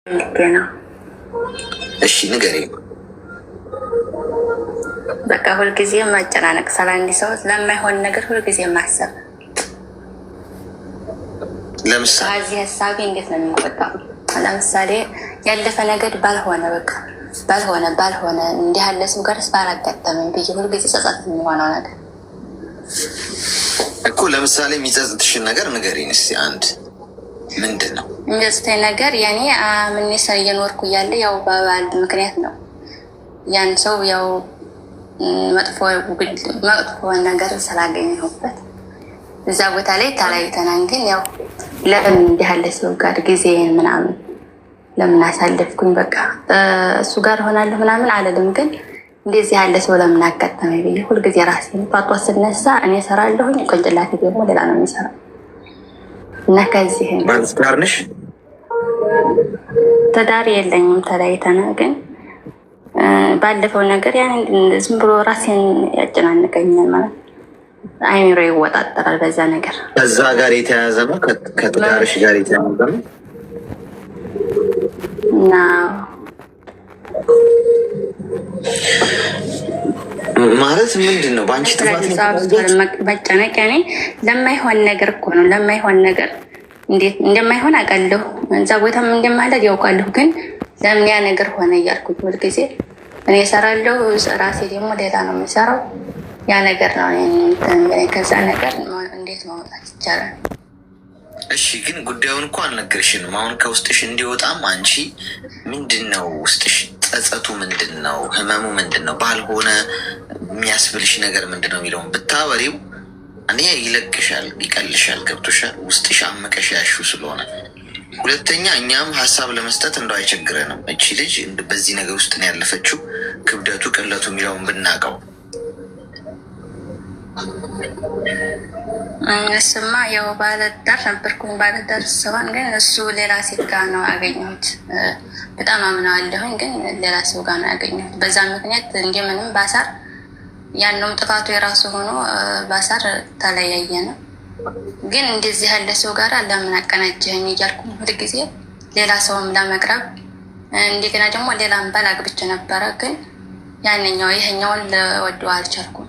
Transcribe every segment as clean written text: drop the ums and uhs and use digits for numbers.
ነው። እሺ ንገሪኝ። በቃ ሁልጊዜ ማጨናነቅ ስለ አንድ ሰው ለማይሆን ነገር ሁልጊዜ ማሰብ። ለምሳሌ ከዚህ ሀሳቤ እንዴት ነው የሚወጣው? ለምሳሌ ያለፈ ነገር ባልሆነ እንዲህ ያለ ሰው ጋርስ ባላጋጠመኝ ብዬ ሁልጊዜ ጸጸት የሚሆነው ነገር እኮ። ለምሳሌ የሚጸጽትሽን ነገር ንገሪኝ እስኪ አንድ። ምንድን ነው የሚጸጽተኝ ነገር? ያኔ ምን ሰው እየኖርኩ እያለ ያው በባል ምክንያት ነው ያን ሰው ያው መጥፎ ነገር ስላገኘሁበት እዛ ቦታ ላይ ተለያይተናል። ግን ያው ለምን እንዲህ ያለ ሰው ጋር ጊዜ ምናምን ለምን አሳለፍኩኝ? በቃ እሱ ጋር ሆናለሁ ምናምን አለልም። ግን እንደዚህ ያለ ሰው ለምን አጋጠመኝ ብዬ ሁልጊዜ ራሴን ጧጧት ስነሳ እኔ እሰራለሁኝ፣ ቅንጭላቴ ደግሞ ሌላ ነው የሚሰራው። እና ከዚህ ባለትዳር ነሽ? ትዳር የለኝም፣ ተለያይተናል። ግን ባለፈው ነገር ያን ዝም ብሎ ራሴን ያጨናንቀኛል ማለት አይምሮ ይወጣጠራል በዛ ነገር። ከዛ ጋር የተያያዘ ነው? ከትዳርሽ ጋር የተያያዘ ነው? እና ማለት ምንድን ነው በአንቺ ጥፋት መጨነቅ? ያኔ ለማይሆን ነገር እኮ ነው። ለማይሆን ነገር እንዴት እንደማይሆን አውቃለሁ፣ እዛ ቦታም እንደማለት ያውቃለሁ። ግን ለምን ያ ነገር ሆነ እያልኩኝ ሁልጊዜ እኔ እሰራለሁ፣ ራሴ ደግሞ ሌላ ነው የሚሰራው። ያ ነገር ነው። ከዛ ነገር እንዴት ማውጣት ይቻላል? እሺ ግን ጉዳዩን እኮ አልነገርሽንም። አሁን ከውስጥሽ እንዲወጣም አንቺ ምንድን ነው ውስጥሽ? ጸጸቱ ምንድን ነው? ህመሙ ምንድን ነው? ባልሆነ የሚያስብልሽ ነገር ምንድን ነው የሚለውን ብታወሪው እኔ ይለቅሻል፣ ይቀልሻል። ገብቶሻል? ውስጥሽ አመቀሽ ያሹ ስለሆነ። ሁለተኛ እኛም ሀሳብ ለመስጠት እንደው አይቸግረንም። እቺ ልጅ በዚህ ነገር ውስጥ ነው ያለፈችው፣ ክብደቱ ቅለቱ የሚለውን ብናውቀው። እሱማ ያው ባለዳር ነበርኩኝ። ባለዳር ሲሆን ግን እሱ ሌላ ሴት ጋር ነው ያገኘሁት። በጣም አምነዋለሁኝ፣ ግን ሌላ ሰው ጋር ነው ያገኘሁት። በዛ ምክንያት እንደምንም ባሳር ያነውም ጥፋቱ የራሱ ሆኖ ባሳር ተለያየ ነው። ግን እንደዚህ ያለ ሰው ጋር ለምን አቀናጀኸኝ እያልኩ ሁልጊዜ ሌላ ሰውም ለመቅረብ እንደገና ደግሞ ሌላም ባል አግብቼ ነበረ። ግን ያንኛው ይሄኛውን ልወደው አልቻልኩም።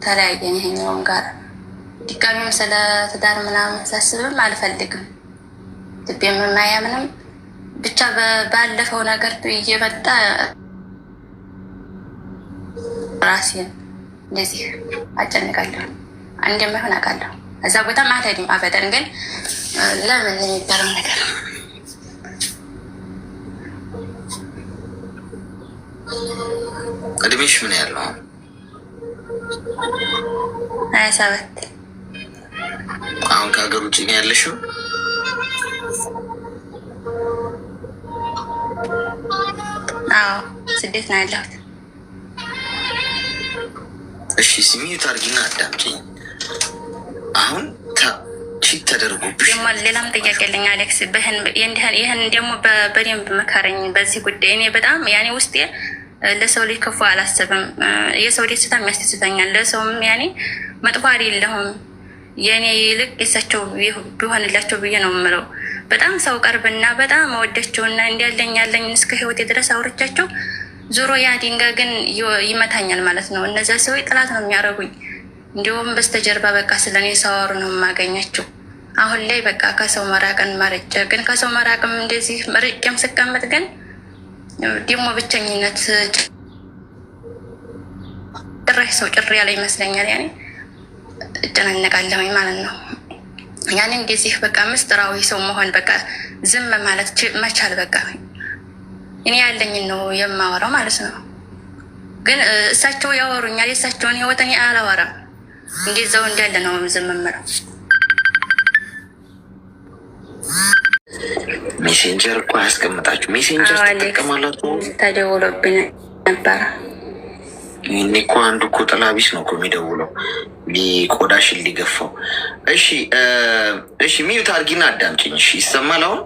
ተለያየን ይሄኛውን ጋር ድጋሚም ስለ ትዳር ምናምን ሳስብም አልፈልግም። ልቤም የማያምንም ብቻ ባለፈው ነገር እየመጣ ራሴን እንደዚህ አጨንቃለሁ። እንደማይሆን አውቃለሁ። እዛ ቦታ አልሄድም አበደን። ግን ለምን የሚባለው ነገር እድሜሽ ምን ያለው? 27 አሁን ከሀገር ውጭ ነው ያለሽው? አዎ ስደት ነው ያለሁት። እሺ ስሚዩት አድርጊና አዳምጪኝ። አሁን ቺት ተደርጎብሽ ደግሞ ሌላም ጥያቄ አለኝ አሌክስ። ይህን ደግሞ በደንብ መካረኝ በዚህ ጉዳይ። እኔ በጣም ያኔ ውስጤ ለሰው ልጅ ክፉ አላስብም። የሰው ልጅ ስታ የሚያስደስተኛል። ለሰውም ያኔ መጥፎ አይደለሁም። የእኔ ይልቅ የሳቸው ቢሆንላቸው ብዬ ነው የምለው። በጣም ሰው ቀርብና በጣም ወዳቸውና እንዲያለኝ ያለኝ እስከ ህይወቴ ድረስ አውርቻቸው ዞሮ ያ ድንጋይ ግን ይመታኛል ማለት ነው። እነዚያ ሰዎች ጥላት ነው የሚያደርጉኝ። እንዲሁም በስተጀርባ በቃ ስለኔ ሳወሩ ነው የማገኛቸው። አሁን ላይ በቃ ከሰው መራቅን መርጬ፣ ግን ከሰው መራቅም እንደዚህ መርጬም ስቀመጥ ግን ደግሞ ብቸኝነት ጭራሽ ሰው ጭር ያለ ይመስለኛል። ያኔ እጨናነቃለሁኝ ማለት ነው። ያኔ እንደዚህ በቃ ምስጢራዊ ሰው መሆን በቃ ዝም ማለት መቻል በቃ እኔ ያለኝን ነው የማወራው ማለት ነው። ግን እሳቸው ያወሩኛል። የእሳቸውን ህይወት እኔ አላወራም። እንደዛው እንዳለ ነው ዝም የምለው። ሜሴንጀር እኮ ያስቀምጣችሁ። ሜሴንጀር ትጠቀማላችሁ? ተደውሎብኝ ነበረ። ይህኔ እኮ አንዱ እኮ ጥላቢስ ነው እኮ የሚደውለው ቆዳሽን ሊገፋው። እሺ ሚዩት አድርጊና አዳምጪኝ። እሺ ይሰማል አሁን?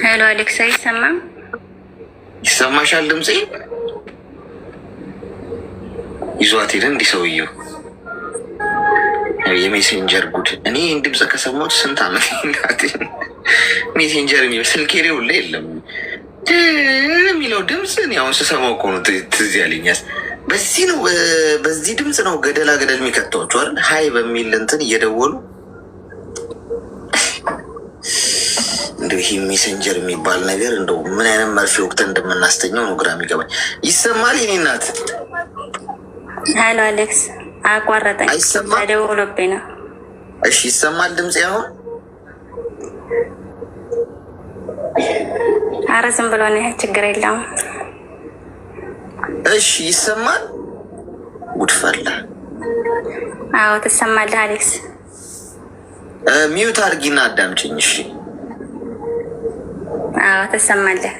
ሄሎ አሌክስ፣ አይሰማም? ይሰማሻል? ድምፄ ይዟት ሄደ እንዲህ ሰውየው። የሜሴንጀር ጉድ። እኔ ድምፅ ከሰማሁት ስንት ዓመት ናት? ሜሴንጀር የሚለው ስልኬ ላይ የለም የሚለው ድምፅ አሁን ስሰማው እኮ ነው ትዝ ያለኛል። በዚህ ነው በዚህ ድምፅ ነው ገደላ ገደል የሚከተዋቸው አይደል? ሀይ በሚል እንትን እየደወሉ እንደው ይህ ሜሴንጀር የሚባል ነገር እንደው ምን አይነት መርፌ ወቅት እንደምናስተኘው ነው ግራ የሚገባኝ። ይሰማል? የኔ እናት ሄሎ አሌክስ፣ አቋረጠኝ። አይሰማም? ደውሎብኝ ነው። እሺ ይሰማል ድምፅ አሁን? ኧረ ዝም ብሎ ነው፣ ችግር የለውም። እሺ ይሰማል? ጉድፈላ። አዎ ትሰማለህ አሌክስ። ሚዩት አድርጊና አዳምጪኝ። እሺ አዎ ትሰማለህ።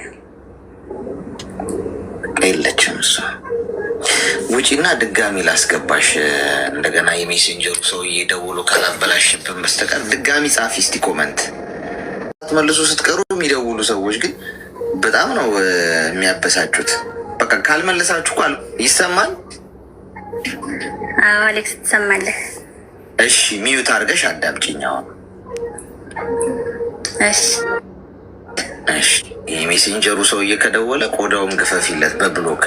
የለችም እሷ። ውጪና ድጋሚ ላስገባሽ። እንደገና የሜሴንጀሩ ሰውዬ ደውሎ ካላበላሽብን በስተቀር ድጋሚ ጻፊ እስቲ ኮመንት። መልሶ ስትቀሩ የሚደውሉ ሰዎች ግን በጣም ነው የሚያበሳጩት። በቃ ካልመለሳችሁ ቃል ይሰማል? አዎ አሌክስ ትሰማለህ። እሺ ሚዩት አድርገሽ አዳምጪኝ አሁን። እሺ የሜሴንጀሩ ሰውዬ ከደወለ ቆዳውን ግፈፊለት በብሎክ።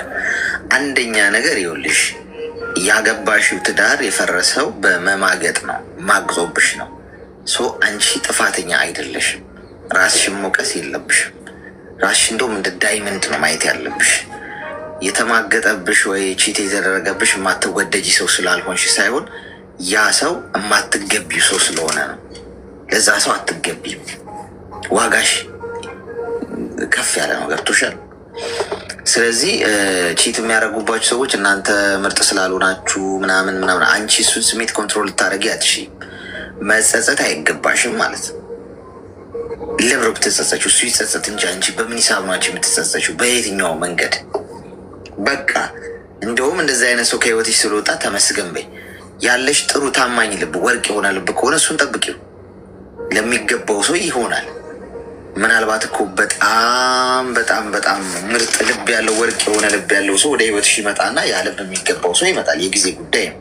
አንደኛ ነገር ይኸውልሽ፣ ያገባሽው ትዳር የፈረሰው በመማገጥ ነው፣ ማግጦብሽ ነው። አንቺ ጥፋተኛ አይደለሽም። ራስሽን መውቀስ የለብሽም። ራስሽ እንደውም እንደ ዳይመንድ ነው ማየት ያለብሽ። የተማገጠብሽ ወይ ቺት የተደረገብሽ የማትወደጂ ሰው ስላልሆንሽ ሳይሆን ያ ሰው የማትገቢው ሰው ስለሆነ ነው። ለዛ ሰው አትገቢም። ዋጋሽ ከፍ ያለ ነው። ገብቶሻል? ስለዚህ ቺት የሚያደርጉባችሁ ሰዎች እናንተ ምርጥ ስላልሆናችሁ ምናምን ምናምን፣ አንቺ እሱን ስሜት ኮንትሮል ልታደርጊ አትችይም። መጸጸት አይገባሽም ማለት ነው። ለብሮ ብትጸጸችው እሱ ይጸጸት እንጂ አንቺ በምን ሂሳብ ነው አንቺ የምትጸጸችው? በየትኛው መንገድ? በቃ እንደውም እንደዚህ አይነት ሰው ከህይወትሽ ስለወጣ ተመስገን በይ። ያለሽ ጥሩ ታማኝ ልብ፣ ወርቅ የሆነ ልብ ከሆነ እሱን ጠብቂው። ለሚገባው ሰው ይሆናል። ምናልባት እኮ በጣም በጣም በጣም ምርጥ ልብ ያለው ወርቅ የሆነ ልብ ያለው ሰው ወደ ህይወትሽ ይመጣና ያ ልብ የሚገባው ሰው ይመጣል። የጊዜ ጉዳይ ነው።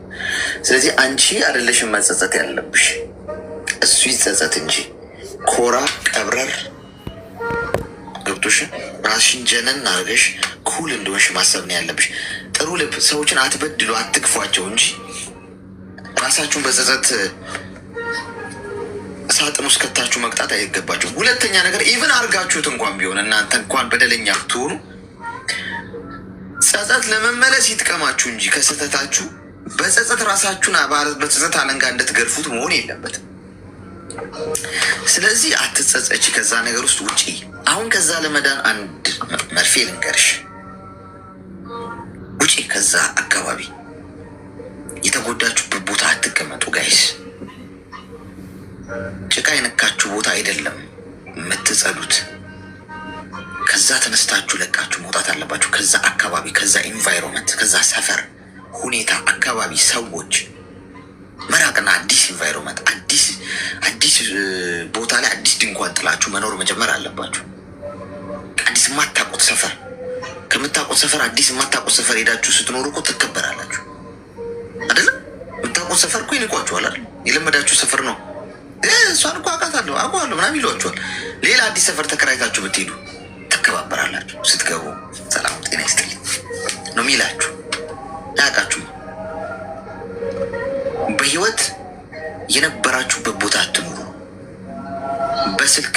ስለዚህ አንቺ አይደለሽም መጸጸት ያለብሽ፣ እሱ ይጸጸት እንጂ። ኮራ ቀብረር ገብቶሽ ራስሽን ጀነን አድርገሽ ኩል እንደሆንሽ ማሰብ ነው ያለብሽ። ጥሩ ልብ፣ ሰዎችን አትበድሉ፣ አትግፏቸው እንጂ ራሳችሁን በጸጸት ሳጥን ውስጥ ከታችሁ መቅጣት አይገባችሁም። ሁለተኛ ነገር ኢቭን አድርጋችሁት እንኳን ቢሆን እናንተ እንኳን በደለኛ ብትሆኑ ጸጸት ለመመለስ ይጥቀማችሁ እንጂ ከስህተታችሁ በጸጸት ራሳችሁን በጸጸት አለንጋ እንድትገርፉት መሆን የለበትም። ስለዚህ አትጸጸች፣ ከዛ ነገር ውስጥ ውጪ። አሁን ከዛ ለመዳን አንድ መርፌ ልንገርሽ፣ ውጪ ከዛ አካባቢ። የተጎዳችሁበት ቦታ አትቀመጡ ጋይስ። ጭቃ የነካችሁ ቦታ አይደለም የምትጸዱት። ከዛ ተነስታችሁ ለቃችሁ መውጣት አለባችሁ። ከዛ አካባቢ፣ ከዛ ኢንቫይሮንመንት፣ ከዛ ሰፈር ሁኔታ፣ አካባቢ፣ ሰዎች መራቅና አዲስ ኢንቫይሮንመንት፣ አዲስ ቦታ ላይ አዲስ ድንኳን ጥላችሁ መኖር መጀመር አለባችሁ። አዲስ የማታውቁት ሰፈር፣ ከምታውቁት ሰፈር አዲስ የማታውቁት ሰፈር ሄዳችሁ ስትኖሩ እኮ ትከበራላችሁ አይደለም? የምታውቁት ሰፈር እኮ ይንቋችኋል አይደል? የለመዳችሁ ሰፈር ነው። እሷን እኮ አውቃታለሁ አውቀዋለሁ ምናምን ይሏችኋል። ሌላ አዲስ ሰፈር ተከራይታችሁ ብትሄዱ ትከባበራላችሁ። ስትገቡ ሰላም ጤና ይስጥልኝ ነው የሚላችሁ። ያውቃችሁ በህይወት የነበራችሁበት ቦታ አትኑሩ።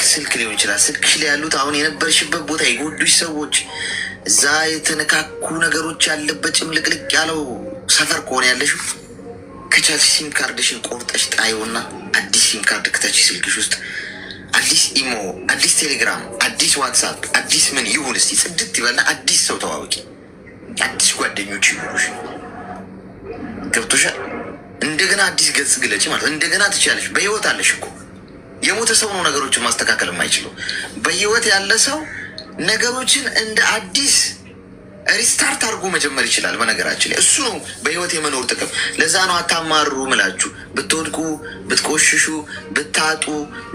ስልክ ሊሆን ይችላል። ስልክሽ ላይ ያሉት አሁን የነበርሽበት ቦታ የጎዱሽ ሰዎች፣ እዛ የተነካኩ ነገሮች ያለበት ጭምልቅልቅ ያለው ሰፈር ከሆነ ያለሽው ከቻልሽ ሲም ካርድሽን ቆርጠሽ ጣይውና አዲስ ሲም ካርድ ክተች ስልክሽ ውስጥ። አዲስ ኢሞ፣ አዲስ ቴሌግራም፣ አዲስ ዋትሳፕ፣ አዲስ ምን ይሁን እስቲ ጽድት ይበልና አዲስ ሰው ተዋወቂ። አዲስ ጓደኞች ይኑሩሽ። ገብቶሻል? እንደገና አዲስ ገጽ ግለጭ ማለት እንደገና ትችላለሽ። በህይወት አለሽ እኮ። የሞተ ሰው ነው ነገሮችን ማስተካከል የማይችለው። በህይወት ያለ ሰው ነገሮችን እንደ አዲስ ሪስታርት አድርጎ መጀመር ይችላል። በነገራችን ላይ እሱ ነው በህይወት የመኖር ጥቅም። ለዛ ነው አታማሩ ምላችሁ። ብትወድቁ፣ ብትቆሽሹ፣ ብታጡ፣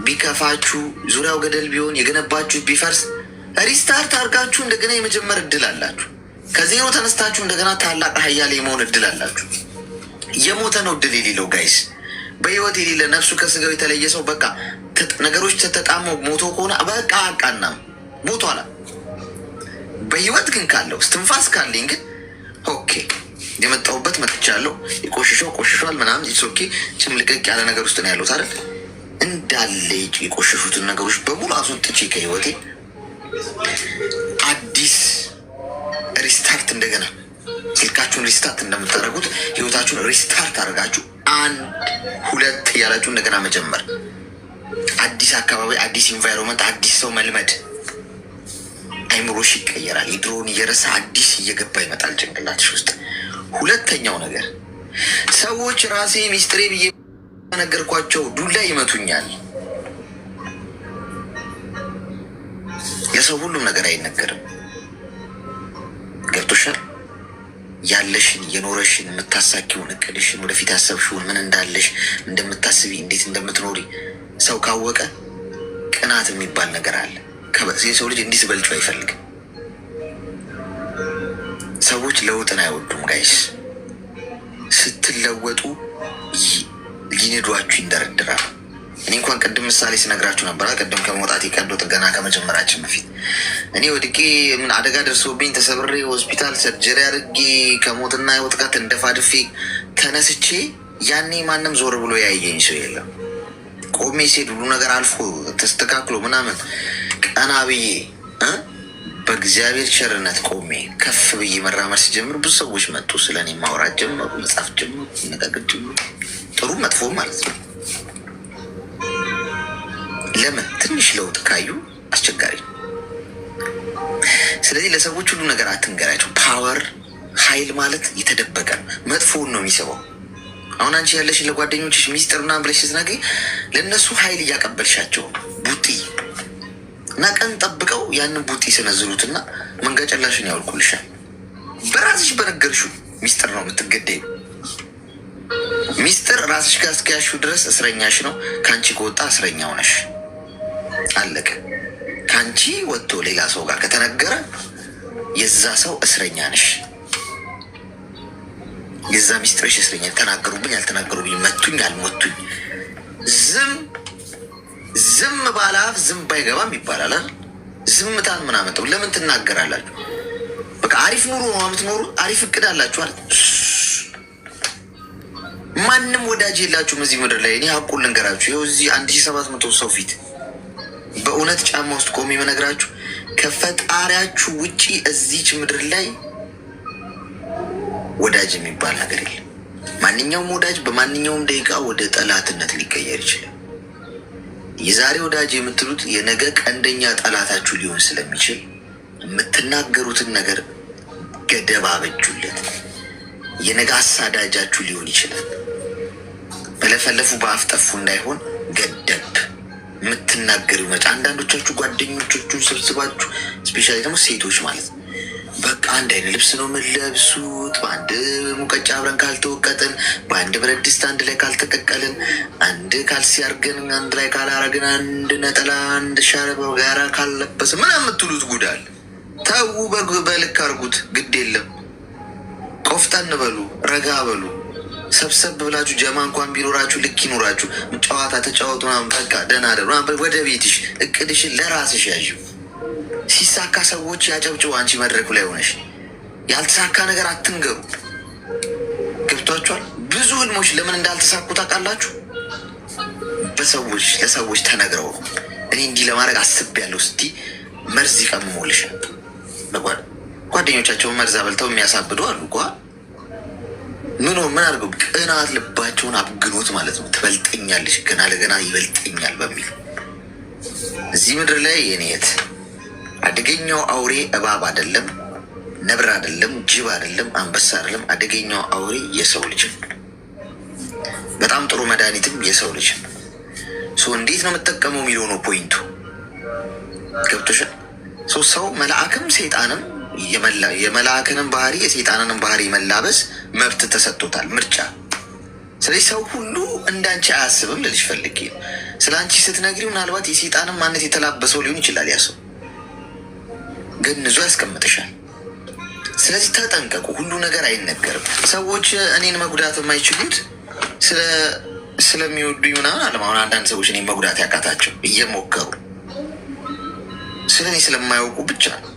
ቢከፋችሁ፣ ዙሪያው ገደል ቢሆን፣ የገነባችሁ ቢፈርስ ሪስታርት አድርጋችሁ እንደገና የመጀመር እድል አላችሁ። ከዜሮ ተነስታችሁ እንደገና ታላቅ ሀያል የመሆን እድል አላችሁ። የሞተ ነው እድል የሌለው ጋይስ። በህይወት የሌለ ነፍሱ ከስጋው የተለየ ሰው በቃ ነገሮች ተጣመው ሞቶ ከሆነ በቃ አቃናም ሞቷላ። በህይወት ግን ካለው እስትንፋስ ካለኝ ግን ኦኬ የመጣሁበት መጥቻለሁ። የቆሽሸው ቆሽሿል ምናምን ኢትስ ኦኬ። ጭምልቅቅ ያለ ነገር ውስጥ ነው ያለሁት አይደል? እንዳለ የቆሸሹትን ነገሮች በሙሉ አስወጥቼ ከህይወቴ አዲስ ሪስታርት እንደገና ስልካችሁን ሪስታርት እንደምታደርጉት ህይወታችሁን ሪስታርት አድርጋችሁ 1 2 እያላችሁ እንደገና መጀመር። አዲስ አካባቢ፣ አዲስ ኢንቫይሮንመንት፣ አዲስ ሰው መልመድ። አይምሮሽ ይቀየራል። የድሮውን እየረሳ አዲስ እየገባ ይመጣል ጭንቅላትሽ ውስጥ። ሁለተኛው ነገር ሰዎች ራሴ ሚስጥሬ ብዬ ነገርኳቸው ዱላ ይመቱኛል። ለሰው ሁሉም ነገር አይነገርም። ገብቶሻል? ያለሽን የኖረሽን የምታሳኪውን እቅድሽን ወደፊት ያሰብሽውን ምን እንዳለሽ እንደምታስቢ እንዴት እንደምትኖሪ ሰው ካወቀ ቅናት የሚባል ነገር አለ። የሰው ልጅ እንዲህ ስበልጩ አይፈልግም። ሰዎች ለውጥን አይወዱም ጋይስ። ስትለወጡ ሊንዷችሁ ይንደረድራል። እኔ እንኳን ቅድም ምሳሌ ስነግራችሁ ነበር። ቅድም ከመውጣት ቀዶ ጥገና ከመጀመራችን በፊት እኔ ወድቄ ምን አደጋ ደርሶብኝ ተሰብሬ ሆስፒታል ሰርጀሪ አድርጌ ከሞትና ህይወት ጋር ተንደፋድፌ ተነስቼ ያኔ ማንም ዞር ብሎ ያየኝ ሰው የለም። ቆሜ ሲሄድ ሁሉ ነገር አልፎ ተስተካክሎ ምናምን ቀና ብዬ በእግዚአብሔር ቸርነት ቆሜ ከፍ ብዬ መራመድ ሲጀምር ብዙ ሰዎች መጡ። ስለ እኔ ማውራት ጀመሩ፣ መጻፍ ጀመሩ፣ መነጋገር ጀመሩ። ጥሩ መጥፎ ማለት ነው። ለምን? ትንሽ ለውጥ ካዩ አስቸጋሪ ነው። ስለዚህ ለሰዎች ሁሉ ነገር አትንገራቸው። ፓወር ኃይል ማለት የተደበቀ መጥፎውን ነው የሚስበው። አሁን አንቺ ያለሽን ለጓደኞችሽ ሚስጥር ምናምን ብለሽ ስትነግሪ ለእነሱ ኃይል እያቀበልሻቸው ቡጢ እና ቀን ጠብቀው ያንን ቡጢ ስነዝሩትና መንገጨላሽን ያወልቁልሻል። በራስሽ በነገርሽው ሚስጥር ነው የምትገደዩ። ሚስጥር ራስሽ ጋር እስኪያሹ ድረስ እስረኛሽ ነው። ከአንቺ ከወጣ እስረኛው ነሽ። አለቀ። ከአንቺ ወጥቶ ሌላ ሰው ጋር ከተነገረ የዛ ሰው እስረኛ ነሽ። የዛ ሚስጥርሽ እስረኛ። ተናገሩብኝ አልተናገሩብኝ፣ መቱኝ አልመቱኝ፣ ዝም ባላፍ ዝም ባይገባም ይባላል። ዝምታን ምን አመጣው? ለምን ትናገራላችሁ? በቃ አሪፍ ኑሮ ነው የምትኖሩ። አሪፍ እቅድ አላችኋል። ማንም ወዳጅ የላችሁም እዚህ ምድር ላይ። እኔ ሀቁን ልንገራችሁ። ይኸው እዚህ 1700 ሰው ፊት በእውነት ጫማ ውስጥ ቆሜ የምነግራችሁ ከፈጣሪያችሁ ውጪ እዚች ምድር ላይ ወዳጅ የሚባል ነገር የለም። ማንኛውም ወዳጅ በማንኛውም ደቂቃ ወደ ጠላትነት ሊቀየር ይችላል። የዛሬ ወዳጅ የምትሉት የነገ ቀንደኛ ጠላታችሁ ሊሆን ስለሚችል የምትናገሩትን ነገር ገደብ አበጁለት። የነገ አሳዳጃችሁ ሊሆን ይችላል። በለፈለፉ በአፍ ጠፉ እንዳይሆን ገደብ የምትናገሩ መጫ። አንዳንዶቻችሁ ጓደኞቻችሁን ሰብስባችሁ ስፔሻሊ ደግሞ ሴቶች ማለት ነው በቃ አንድ አይነት ልብስ ነው የምንለብሱት። በአንድ ሙቀጫ አብረን ካልተወቀጥን፣ በአንድ ብረት ድስት አንድ ላይ ካልተቀቀልን፣ አንድ ካልሲ አርገን አንድ ላይ ካላረግን፣ አንድ ነጠላ አንድ ሻረበ ጋራ ካልለበስ ምን የምትሉት ጉዳል። ተዉ፣ በልክ አርጉት። ግድ የለም። ቆፍጠን በሉ፣ ረጋ በሉ። ሰብሰብ ብላችሁ ጀማ እንኳን ቢኖራችሁ ልክ ይኖራችሁ። ጨዋታ ተጫወቱ። በቃ ደህና ደሩ። ወደ ቤትሽ እቅድሽን ለራስሽ ያዥው። ሲሳካ ሰዎች ያጨብጭቡ። አንቺ መድረኩ ላይ ሆነሽ ያልተሳካ ነገር አትንገሩ። ገብቷችኋል? ብዙ ህልሞች ለምን እንዳልተሳኩ ታውቃላችሁ? ለሰዎች ተነግረው ነው። እኔ እንዲህ ለማድረግ አስቤያለሁ እስቲ መርዝ ይቀምሞልሻል። ጓደኞቻቸውን መርዝ አበልተው የሚያሳብዱ አሉ እኮ። ምን አድርገው? ቅናት ልባቸውን አብግኖት ማለት ነው። ትበልጠኛለች፣ ገና ለገና ይበልጠኛል በሚል እዚህ ምድር ላይ የኔት አደገኛው አውሬ እባብ አይደለም፣ ነብር አይደለም፣ ጅብ አይደለም፣ አንበሳ አይደለም። አደገኛው አውሬ የሰው ልጅ። በጣም ጥሩ መድኃኒትም የሰው ልጅ። እንዴት ነው የምጠቀመው የሚለው ነው ፖይንቱ። ገብቶሻል? ሰው መልአክም ሰይጣንም የመልአክንም ባህሪ የሰይጣንንም ባህሪ መላበስ መብት ተሰጥቶታል፣ ምርጫ። ስለዚህ ሰው ሁሉ እንዳንቺ አያስብም ልልሽ ፈልጌ። ስለ አንቺ ስትነግሪ ምናልባት የሰይጣንን ማንነት የተላበሰው ሊሆን ይችላል። ያ ሰው ግን ንዞ ያስቀምጥሻል። ስለዚህ ተጠንቀቁ። ሁሉ ነገር አይነገርም። ሰዎች እኔን መጉዳት የማይችሉት ስለሚወዱኝ ምናምን አለም። አሁን አንዳንድ ሰዎች እኔ መጉዳት ያቃታቸው እየሞከሩ ስለ እኔ ስለማያውቁ ብቻ ነው።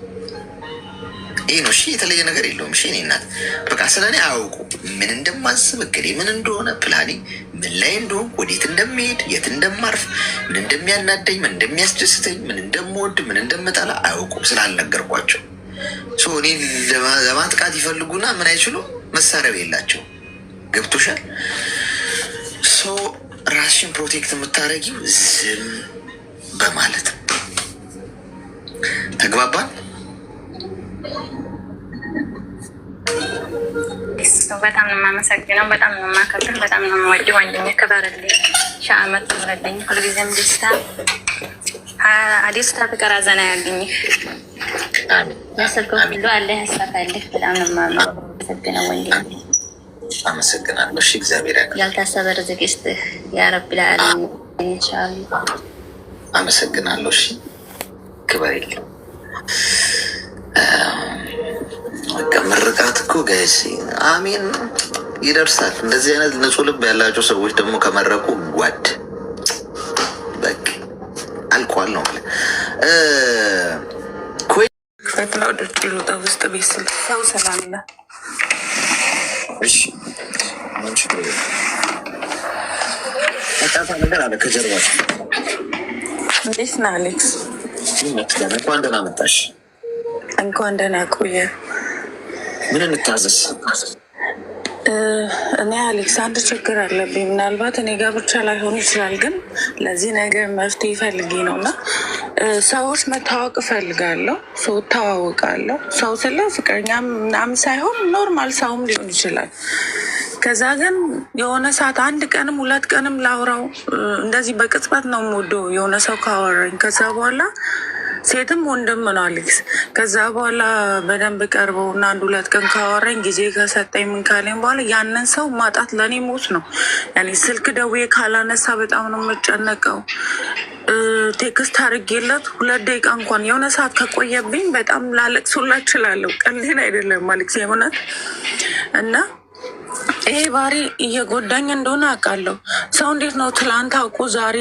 ይህ ነው። እሺ የተለየ ነገር የለውም። እሺ እኔ እናት በቃ ስለ እኔ አያውቁ ምን እንደማስብ እቅዴ ምን እንደሆነ ፕላኔ ምን ላይ እንደሆን ወዴት እንደሚሄድ የት እንደማርፍ ምን እንደሚያናደኝ ምን እንደሚያስደስተኝ ምን እንደምወድ ምን እንደምጠላ አያውቁም ስላልነገርኳቸው። እኔ ለማጥቃት ይፈልጉና ምን አይችሉ መሳሪያ የላቸው። ገብቶሻል? ራስሽን ፕሮቴክት የምታደርጊው ዝም በማለት ተግባባን። በጣም ነው የማመሰግነው። በጣም ነው የማከብርህ። በጣም ነው የምወድህ ወንድሜ። ክበርልኝ። ሺህ ዓመት ትምረልኝ። ሁልጊዜም ደስታ ፍቅር አዘና ያገኝህ። ለስልክ ሁሉ አለ ያሳካልህ። በጣም ነው የማመሰግነው ወንድሜ። አመሰግናለሁ። እሺ እግዚአብሔር ያውቃል። ያልታሰበ ርዝቅ ይስጥህ ያ ረብ ልዓለሚን ኢንሻአላህ። አመሰግናለሁ። እሺ ክበርልኝ። ምርቃት እኮ ጋይስ አሜን ይደርሳል። እንደዚህ አይነት ንጹህ ልብ ያላቸው ሰዎች ደግሞ ከመረቁ ጓድ በቃ አልቋል ነው ፈትና ወደጭ ሉጣ ውስጥ ቤት ስል ሰው ሰላምና እሺ ምን ችግር አጣታ ነገር አለ ከጀርባ። እንዴት ነህ አሌክስ? እንኳን ደህና መጣሽ። እንኳን ደህና ቆየ። ምን እንታዘዝ? እኔ አሌክስ አንድ ችግር አለብኝ። ምናልባት እኔ ጋር ብቻ ላይሆን ይችላል፣ ግን ለዚህ ነገር መፍትሄ ፈልጌ ነው እና ሰዎች መታወቅ እፈልጋለሁ። ሰው እታዋወቃለሁ። ሰው ስለ ፍቅረኛ ምናምን ሳይሆን ኖርማል ሰውም ሊሆን ይችላል። ከዛ ግን የሆነ ሰዓት አንድ ቀንም ሁለት ቀንም ላውራው እንደዚህ በቅጽበት ነው የምወደው የሆነ ሰው ካወራኝ። ከዛ በኋላ ሴትም ወንድም ነው አሌክስ። ከዛ በኋላ በደንብ ቀርበው እና አንድ ሁለት ቀን ካወራኝ ጊዜ ከሰጠኝ ምን ካለኝ በኋላ ያንን ሰው ማጣት ለእኔ ሞት ነው። ያኔ ስልክ ደውዬ ካላነሳ በጣም ነው የምጨነቀው። ቴክስት አድርጌለት 2 ደቂቃ እንኳን የሆነ ሰዓት ከቆየብኝ በጣም ላለቅሶላ እችላለሁ። ቀልዴን አይደለም አሌክስ የሆነት እና ይሄ ባህሪ እየጎዳኝ እንደሆነ አውቃለሁ። ሰው እንዴት ነው ትላንት አውቆ ዛሬ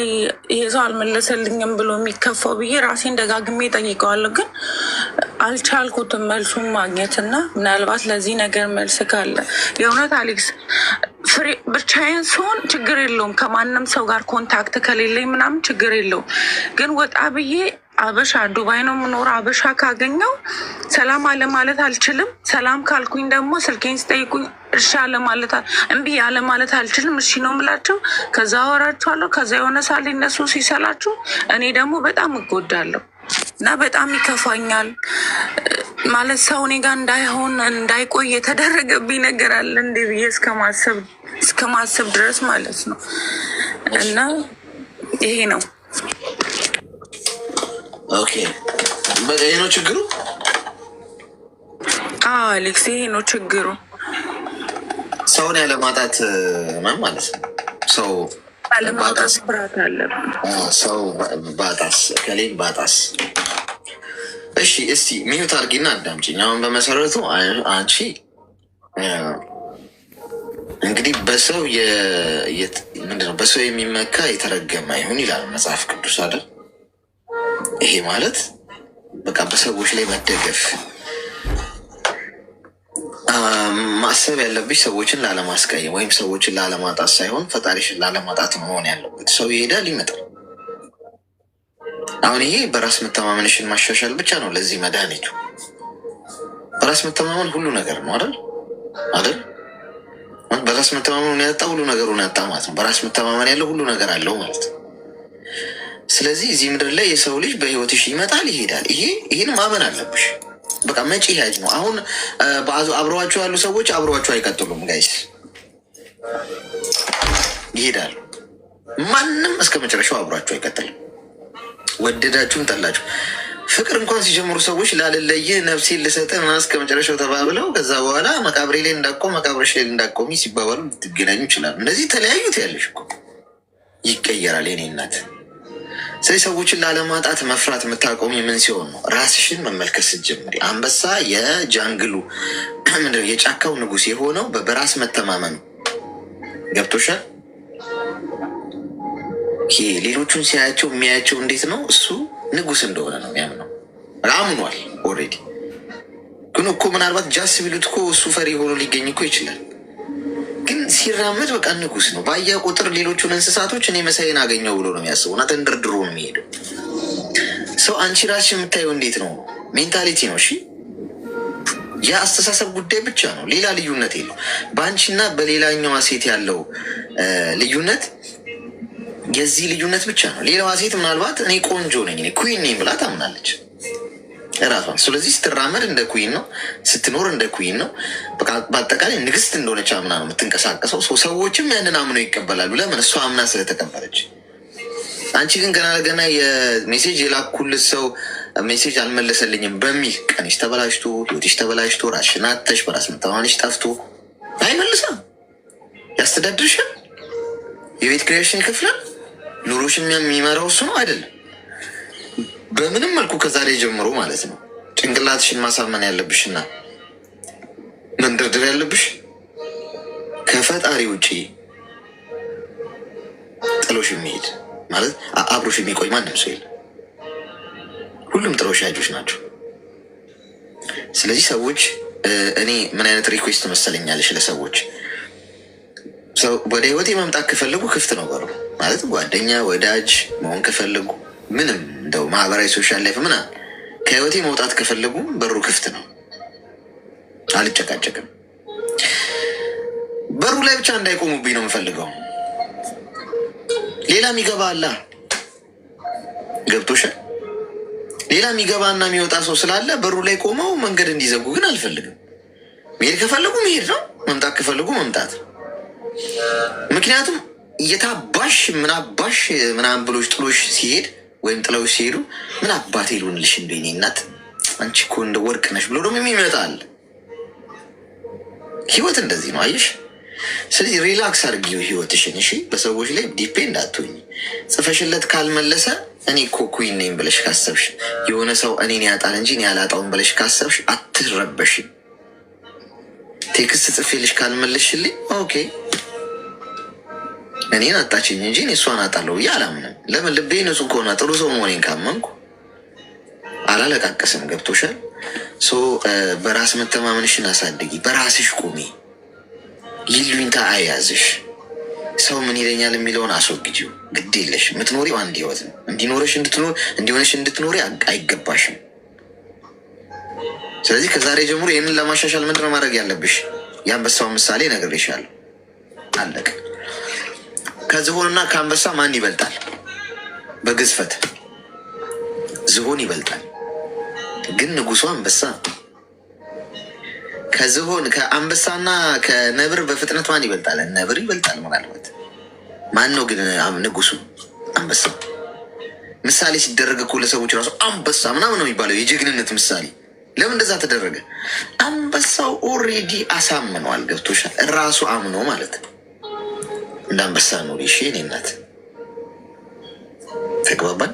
ይሄ ሰው አልመለሰልኝም ብሎ የሚከፋው ብዬ ራሴን ደጋግሜ ጠይቀዋለሁ፣ ግን አልቻልኩትም መልሱን ማግኘት እና ምናልባት ለዚህ ነገር መልስ ካለ የእውነት አሌክስ ፍሬ ብቻዬን ሲሆን ችግር የለውም። ከማንም ሰው ጋር ኮንታክት ከሌለኝ ምናምን ችግር የለውም። ግን ወጣ ብዬ አበሻ ዱባይ ነው የምኖረው። አበሻ ካገኘው ሰላም አለ ማለት አልችልም። ሰላም ካልኩኝ ደግሞ ስልኬን ስጠይቁኝ እሺ አለ ማለት እምቢ አለ ማለት አልችልም። እሺ ነው የምላቸው። ከዛ አወራቸዋለሁ። ከዛ የሆነ ሳል እነሱ ሲሰላችሁ እኔ ደግሞ በጣም እጎዳለሁ እና በጣም ይከፋኛል። ማለት ሰው እኔ ጋር እንዳይሆን እንዳይቆይ የተደረገብኝ ነገር አለ እንዴ ብዬ እስከ ማሰብ ድረስ ማለት ነው። እና ይሄ ነው ኦኬ። ይሄ ነው ችግሩ አሌክስ፣ ይሄ ነው ችግሩ። ሰውን ያለማጣት ማለት ነው። ሰው ያለማጣት ፍርሃት አለብን። ሰው ባጣስ ከሌም ባጣስ። እሺ እስቲ ሚዩት አድርጊና አዳምጪኝ። አሁን በመሰረቱ አንቺ እንግዲህ በሰው ምንድነው በሰው የሚመካ የተረገመ ይሁን ይላል መጽሐፍ ቅዱስ አይደል? ይሄ ማለት በቃ በሰዎች ላይ መደገፍ። ማሰብ ያለብሽ ሰዎችን ላለማስቀየም ወይም ሰዎችን ላለማጣት ሳይሆን ፈጣሪሽን ላለማጣት መሆን ያለበት። ሰው ይሄዳል ይመጣል። አሁን ይሄ በራስ መተማመንሽን ማሻሻል ብቻ ነው ለዚህ መድኃኒቱ። በራስ መተማመን ሁሉ ነገር ነው አይደል? በራስ መተማመኑን ያጣ ሁሉ ነገሩን ያጣ ማለት ነው። በራስ መተማመን ያለው ሁሉ ነገር አለው ማለት ነው። ስለዚህ እዚህ ምድር ላይ የሰው ልጅ በህይወትሽ ይመጣል ይሄዳል። ይህን ማመን አለብሽ። በቃ መጪ ያጅ ነው። አሁን አብረዋቸው ያሉ ሰዎች አብረዋቸው አይቀጥሉም ጋይስ፣ ይሄዳሉ። ማንም እስከ መጨረሻው አብሯቸው አይቀጥልም። ወደዳችሁም ጠላችሁ ፍቅር እንኳን ሲጀምሩ ሰዎች ላለለይህ ነፍሴን ልሰጥህ ምናምን እስከ መጨረሻው ተባብለው ከዛ በኋላ መቃብሬ ላይ እንዳቆም መቃብርሽ ላይ እንዳቆሚ ሲባባሉ ልትገናኙ ይችላሉ። እነዚህ ተለያዩት ያለሽ እኮ ይቀየራል የኔ እናት። ስለዚህ ሰዎችን ላለማጣት መፍራት የምታቆሚ ምን ሲሆን ነው? ራስሽን መመልከት ስትጀምሪ። አንበሳ የጃንግሉ የጫካው ንጉሥ የሆነው በራስ መተማመኑ ገብቶሻል። ሌሎቹን ሲያያቸው የሚያያቸው እንዴት ነው? እሱ ንጉስ እንደሆነ ነው የሚያምነው። አምኗል ኦልሬዲ። ግን እኮ ምናልባት ጃስ ቢሉት እኮ እሱ ፈሪ ሆኖ ሊገኝ እኮ ይችላል። ግን ሲራመድ በቃ ንጉስ ነው። ባየ ቁጥር ሌሎቹን እንስሳቶች እኔ መሳይን አገኘው ብሎ ነው የሚያስበው እና ተንደርድሮ ነው የሚሄደው ሰው። አንቺ ራስሽ የምታየው እንዴት ነው? ሜንታሊቲ ነው። እሺ የአስተሳሰብ ጉዳይ ብቻ ነው። ሌላ ልዩነት የለው። በአንቺና በሌላኛዋ ሴት ያለው ልዩነት የዚህ ልዩነት ብቻ ነው። ሌላዋ ሴት ምናልባት እኔ ቆንጆ ነኝ ኩዊን ነኝ ብላ ታምናለች እራሷን። ስለዚህ ስትራመድ እንደ ኩዊን ነው፣ ስትኖር እንደ ኩዊን ነው። በአጠቃላይ ንግስት እንደሆነች አምና ነው የምትንቀሳቀሰው። ሰዎችም ያንን አምነው ይቀበላሉ። ለምን? እሷ አምና ስለተቀበለች። አንቺ ግን ገና ለገና የሜሴጅ የላኩልት ሰው ሜሴጅ አልመለሰልኝም በሚል ቀንሽ ተበላሽቶ፣ ህይወትሽ ተበላሽቶ፣ ራስሽን አጥተሽ፣ በራስ መተማመንሽ ጠፍቶ አይመልሳም። ያስተዳድርሻል፣ የቤት ኪራይሽን ይከፍላል፣ ኑሮሽን የሚመራው እሱ ነው አይደለም? በምንም መልኩ ከዛሬ ጀምሮ ማለት ነው ጭንቅላትሽን ማሳመን ያለብሽና መንደርደር ያለብሽ ከፈጣሪ ውጭ ጥሎሽ የሚሄድ ማለት አብሮሽ የሚቆይ ማንም ሰው የለም። ሁሉም ጥሎሽ ያጆች ናቸው። ስለዚህ ሰዎች እኔ ምን አይነት ሪኩዌስት መሰለኛለሽ ለሰዎች ወደ ህይወቴ መምጣት ከፈለጉ ክፍት ነው በሩ ማለት ጓደኛ ወዳጅ መሆን ከፈለጉ ምንም እንደው ማህበራዊ ሶሻል ላይፍ ምናምን ከህይወቴ መውጣት ከፈለጉ በሩ ክፍት ነው። አልጨቃጨቅም። በሩ ላይ ብቻ እንዳይቆሙብኝ ነው የምፈልገው። ሌላ የሚገባ አለ። ገብቶሻል? ሌላ የሚገባና የሚወጣ ሰው ስላለ በሩ ላይ ቆመው መንገድ እንዲዘጉ ግን አልፈልግም። መሄድ ከፈለጉ መሄድ ነው፣ መምጣት ከፈለጉ መምጣት። ምክንያቱም እየታባሽ ምናባሽ ምናምን ብሎች ጥሎሽ ሲሄድ ወይም ጥለውሽ ሲሄዱ ምን አባቴ ልሆንልሽ እንደ እኔ እናት አንቺ እኮ እንደ ወርቅ ነሽ ብሎ ደግሞ የሚመጣል። ህይወት እንደዚህ ነው አየሽ። ስለዚህ ሪላክስ አድርጊው ህይወትሽን። እሺ በሰዎች ላይ ዲፔንድ አትሆኝ። ጽፈሽለት ካልመለሰ እኔ እኮ ኩዊን ነኝ ብለሽ ካሰብሽ፣ የሆነ ሰው እኔን ያጣል እንጂ እኔ ያላጣውን ብለሽ ካሰብሽ አትረበሽ። ቴክስት ጽፌልሽ ካልመለስሽልኝ ኦኬ እኔን አጣችኝ እንጂ እሷን አጣለሁ ብዬ አላምንም። ለምን? ልቤ ንጹህ ከሆነ ጥሩ ሰው መሆኔን ካመንኩ አላለቃቀስም። ገብቶሻል? በራስ መተማመንሽን አሳድጊ፣ በራስሽ ቁሚ፣ ይሉኝታ አያዝሽ። ሰው ምን ይለኛል የሚለውን አስወግጂው። ግድ የለሽ። የምትኖሪው አንድ ህይወት ነው። እንዲሆነሽ እንድትኖሪ አይገባሽም። ስለዚህ ከዛሬ ጀምሮ ይህንን ለማሻሻል ምንድነው ማድረግ ያለብሽ? የአንበሳውን ምሳሌ ነግሬሻለሁ። አለቀ። ከዝሆንና ከአንበሳ ማን ይበልጣል? በግዝፈት ዝሆን ይበልጣል። ግን ንጉሱ አንበሳ። ከአንበሳና ከነብር በፍጥነት ማን ይበልጣል? ነብር ይበልጣል። ምናልባት ማን ነው ግን ንጉሱ? አንበሳ። ምሳሌ ሲደረግ እኮ ለሰዎች ራሱ አንበሳ ምናምን ነው የሚባለው፣ የጀግንነት ምሳሌ። ለምን እንደዛ ተደረገ? አንበሳው ኦልሬዲ አሳምነዋል። ገብቶሻል? ራሱ አምኖ ማለት ነው። እንደ አንበሳ ኑሪ። እሺ የእኔ እናት ተግባባን?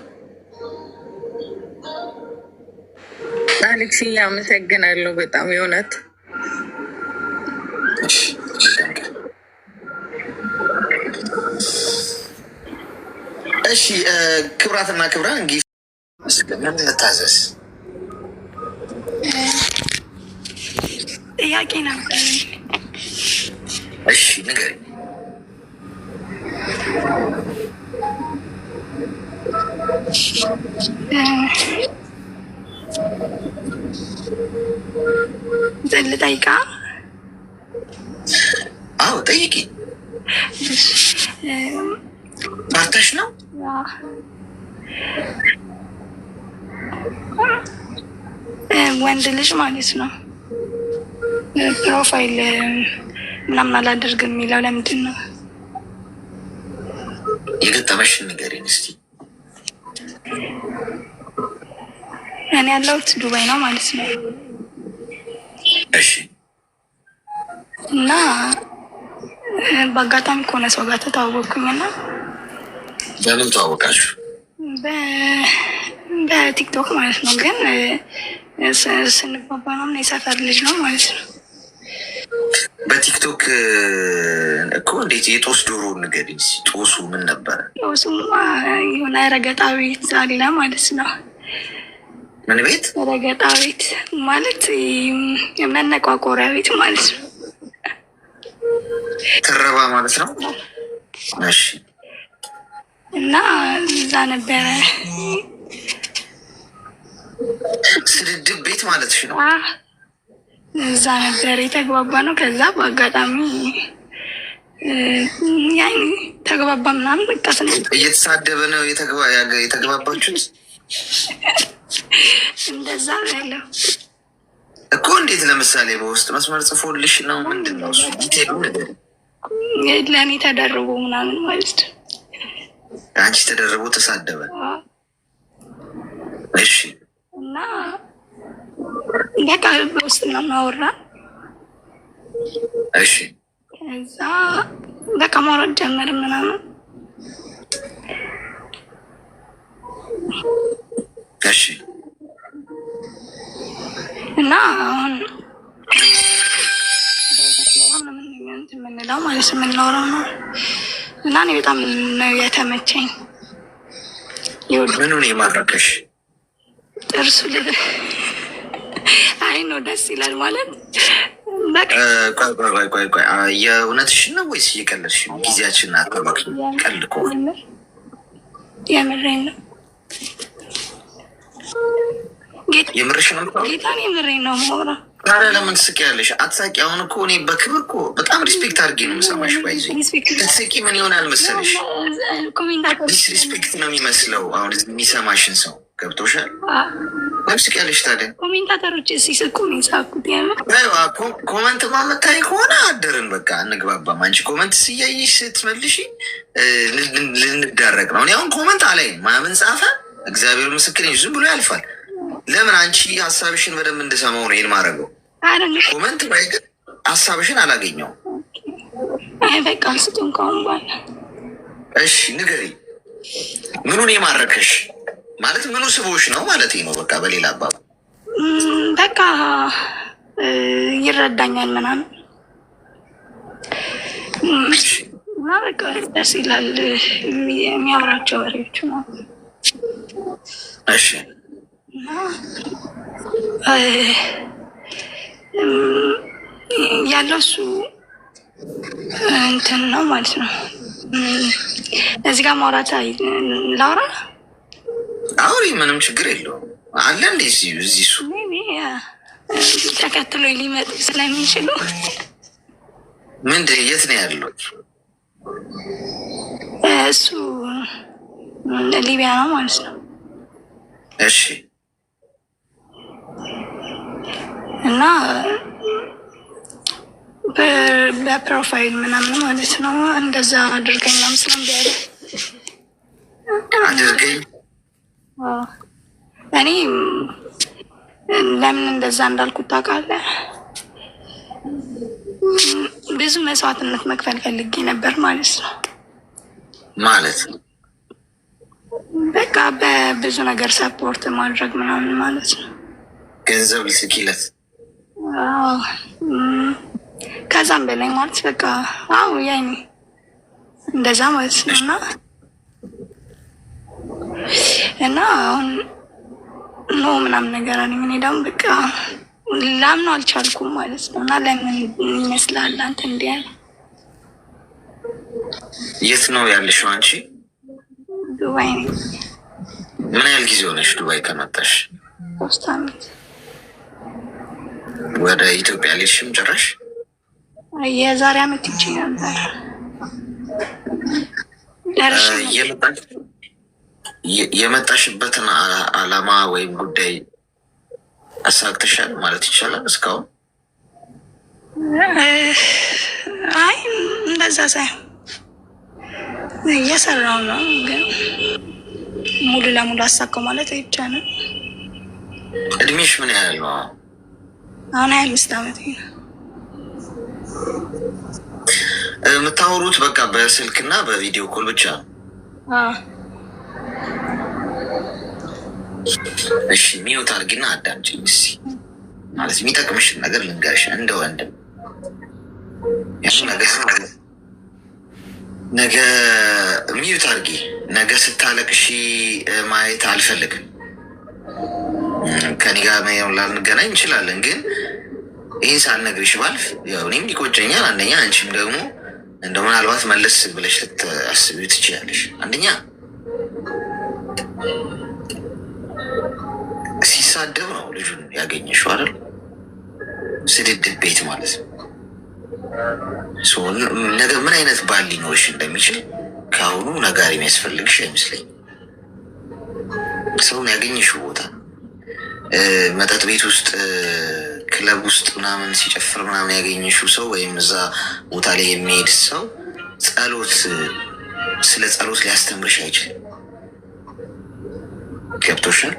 አሌክስ አመሰግናለሁ በጣም የእውነት። እሺ ክብራትና ክብራን እንግዲህ እንታዘዝ። ጥያቄ ነበር። እሺ ንገሪኝ። ልጠይቃ? አዎ ጠይቂ። ፓርታሽ ነው? ወንድ ልጅ ማለት ነው ፕሮፋይል ምናምን አላደርግም የሚለው ለምንድን ነው? የገጠመሽን ንገሪኝ እስኪ። እኔ ያለሁት ዱባይ ነው ማለት ነው። እሺ። እና በአጋጣሚ ከሆነ ሰው ጋር ተተዋወቅኩኝና። በምን ተዋወቃችሁ? በቲክቶክ ማለት ነው። ግን ስንባባ ነው የሰፈር ልጅ ነው ማለት ነው። በቲክቶክ እኮ እንዴት የጦስ ዶሮ ንገሪኝ። ጦሱ ምን ነበረ? ጦሱማ የሆነ ረገጣ ቤት አለ ማለት ነው። ምን ቤት? ረገጣ ቤት ማለት መነቋቆሪያ ቤት ማለት ነው። ትረባ ማለት ነው። እሺ። እና እዛ ነበረ ስድድብ ቤት ማለት ነው። እዛ ነበር የተግባባ ነው። ከዛ በአጋጣሚ ያኔ ተግባባ ምናምን በቃ እየተሳደበ ነው የተግባባችሁት? እንደዛ ያለው እኮ እንዴት? ለምሳሌ በውስጥ መስመር ጽፎልሽ ነው? ምንድን ነው እሱ? ዲቴሉ ነገር ለእኔ ተደርቦ ምናምን ማለት ነው። አንቺ ተደርቦ ተሳደበ? እሺ። እና በቃ በውስጥ ነው ማወራ። እሺ። ከዛ በቃ ማውራት ጀመር ምናምን። እሺ። እና አሁን የምንለው ማለት የምናወራው ነው። እና እኔ በጣም ነው የተመቸኝ። ምኑን የማረከሽ? ጥርሱ አይ ነው ደስ ይላል ማለት። ቆይ የእውነትሽን ነው ወይስ እየቀለድሽ ነው? ጊዜያችን አጠባቂ ቀልድ ከሆነ የምሬን ነው። የምርሽ ነው? ጌታን የምሬን ነው የማወራው። ታዲያ ለምን ትስቂያለሽ? አትሳቂ። አሁን እኮ እኔ በክብር እኮ በጣም ሪስፔክት አድርጌ ነው የምሰማሽ። ባይዘ ስትስቂ ምን ይሆናል መሰለሽ? ዲስሪስፔክት ነው የሚመስለው አሁን የሚሰማሽን ሰው። ገብቶሻል? ትስቂያለሽ። ታዲያ ኮሜንታተሮች ሲስቁ ሳኩት ኮመንት ማመታይ ከሆነ አደርን በቃ እንግባባም። አንቺ ኮመንት ስያይሽ ስትመልሽ ልንዳረቅ ነው። እኔ አሁን ኮመንት አላይ ማምን ጻፈ እግዚአብሔር ምስክር ዝም ብሎ ያልፋል። ለምን አንቺ ሀሳብሽን በደንብ እንድሰማው ነው ይህን ማድረገው። ኮመንት ላይ ግን ሀሳብሽን አላገኘው። በቃ ስጡን ከሆን በኋላ እሺ ንገሪ። ምኑን የማረከሽ ማለት ምኑ ስቦሽ ነው ማለት ነው? በቃ በሌላ አባባ በቃ ይረዳኛል ምናምን እና በቃ ደስ ይላል የሚያወራቸው ወሬዎች ነው። እሺ ያለው እሱ እንትን ነው ማለት ነው። እዚህ ጋር ማውራት ላውራ አውሪ፣ ምንም ችግር የለውም። አለ እንዴ እዚህ እሱ ተከትሎ ሊመጡ ስለሚችሉ ምንድን የት ነው ያለው? እሱ ሊቢያ ነው ማለት ነው። እሺ እና በፕሮፋይል ምናምን ማለት ነው እንደዛ አድርገኝ ነው ምስለም ቢያለ አድርገኝ። እኔ ለምን እንደዛ እንዳልኩት ታውቃለህ? ብዙ መስዋዕትነት መክፈል ፈልጌ ነበር ማለት ነው። ማለት በቃ በብዙ ነገር ሰፖርት ማድረግ ምናምን ማለት ነው። ገንዘብ ልስኪለት ከዛም በላይ ማለት በቃ አዎ ያኔ እንደዛ ማለት ነው። እና አሁን ኖ ምናምን ነገር አለኝ። እኔ ደግሞ በቃ ላምነው አልቻልኩም ማለት ነው። እና ለምን ይመስላል አንተ እንዲህ ያለ? የት ነው ያለሽው አንቺ? ዱባይ ነኝ። ምን ያህል ጊዜ ሆነሽ ዱባይ ከመጣሽ? 3 ዓመት። ወደ ኢትዮጵያ ልሽም ጭራሽ? የዛሬ ዓመት ይቺ ነበር የመጣሽበትን አላማ ወይም ጉዳይ አሳክተሻል ማለት ይቻላል እስካሁን? አይ እንደዛ ሳይሆን እየሰራው ነው፣ ግን ሙሉ ለሙሉ አሳካው ማለት አይቻልም። እድሜሽ ምን ያህል ነው? አሁን 25 ዓመት ነው። የምታወሩት በቃ በስልክና በቪዲዮ ኮል ብቻ? እሺ ሚዩት አድርጊና አዳምጪኝ እስኪ። ማለት የሚጠቅምሽን ነገር ልንገርሽ እንደ ወንድም። ነገ ሚዩት አድርጊ። ነገ ስታለቅሺ ማየት አልፈልግም። ከኔ ጋር ላንገናኝ እንችላለን፣ ግን ይህን ሳልነግርሽ ባልፍ ያው እኔም ይቆጨኛል። አንደኛ አንቺም ደግሞ እንደ ምናልባት መለስ ብለሽ ልታስቢው ትችያለሽ። አንደኛ ሲሳደብ ነው ልጁን ያገኘሽው አይደል? ስድድብ ቤት ማለት ነው። ነገ ምን አይነት ባል ሊኖርሽ እንደሚችል ከአሁኑ ነጋሪ የሚያስፈልግሽ አይመስለኝም። ሰውን ያገኘሽው ቦታ መጠጥ ቤት ውስጥ፣ ክለብ ውስጥ ምናምን ሲጨፍር ምናምን ያገኘሽው ሰው ወይም እዛ ቦታ ላይ የሚሄድ ሰው ስለ ጸሎት ሊያስተምርሽ አይችልም። ገብቶሻል?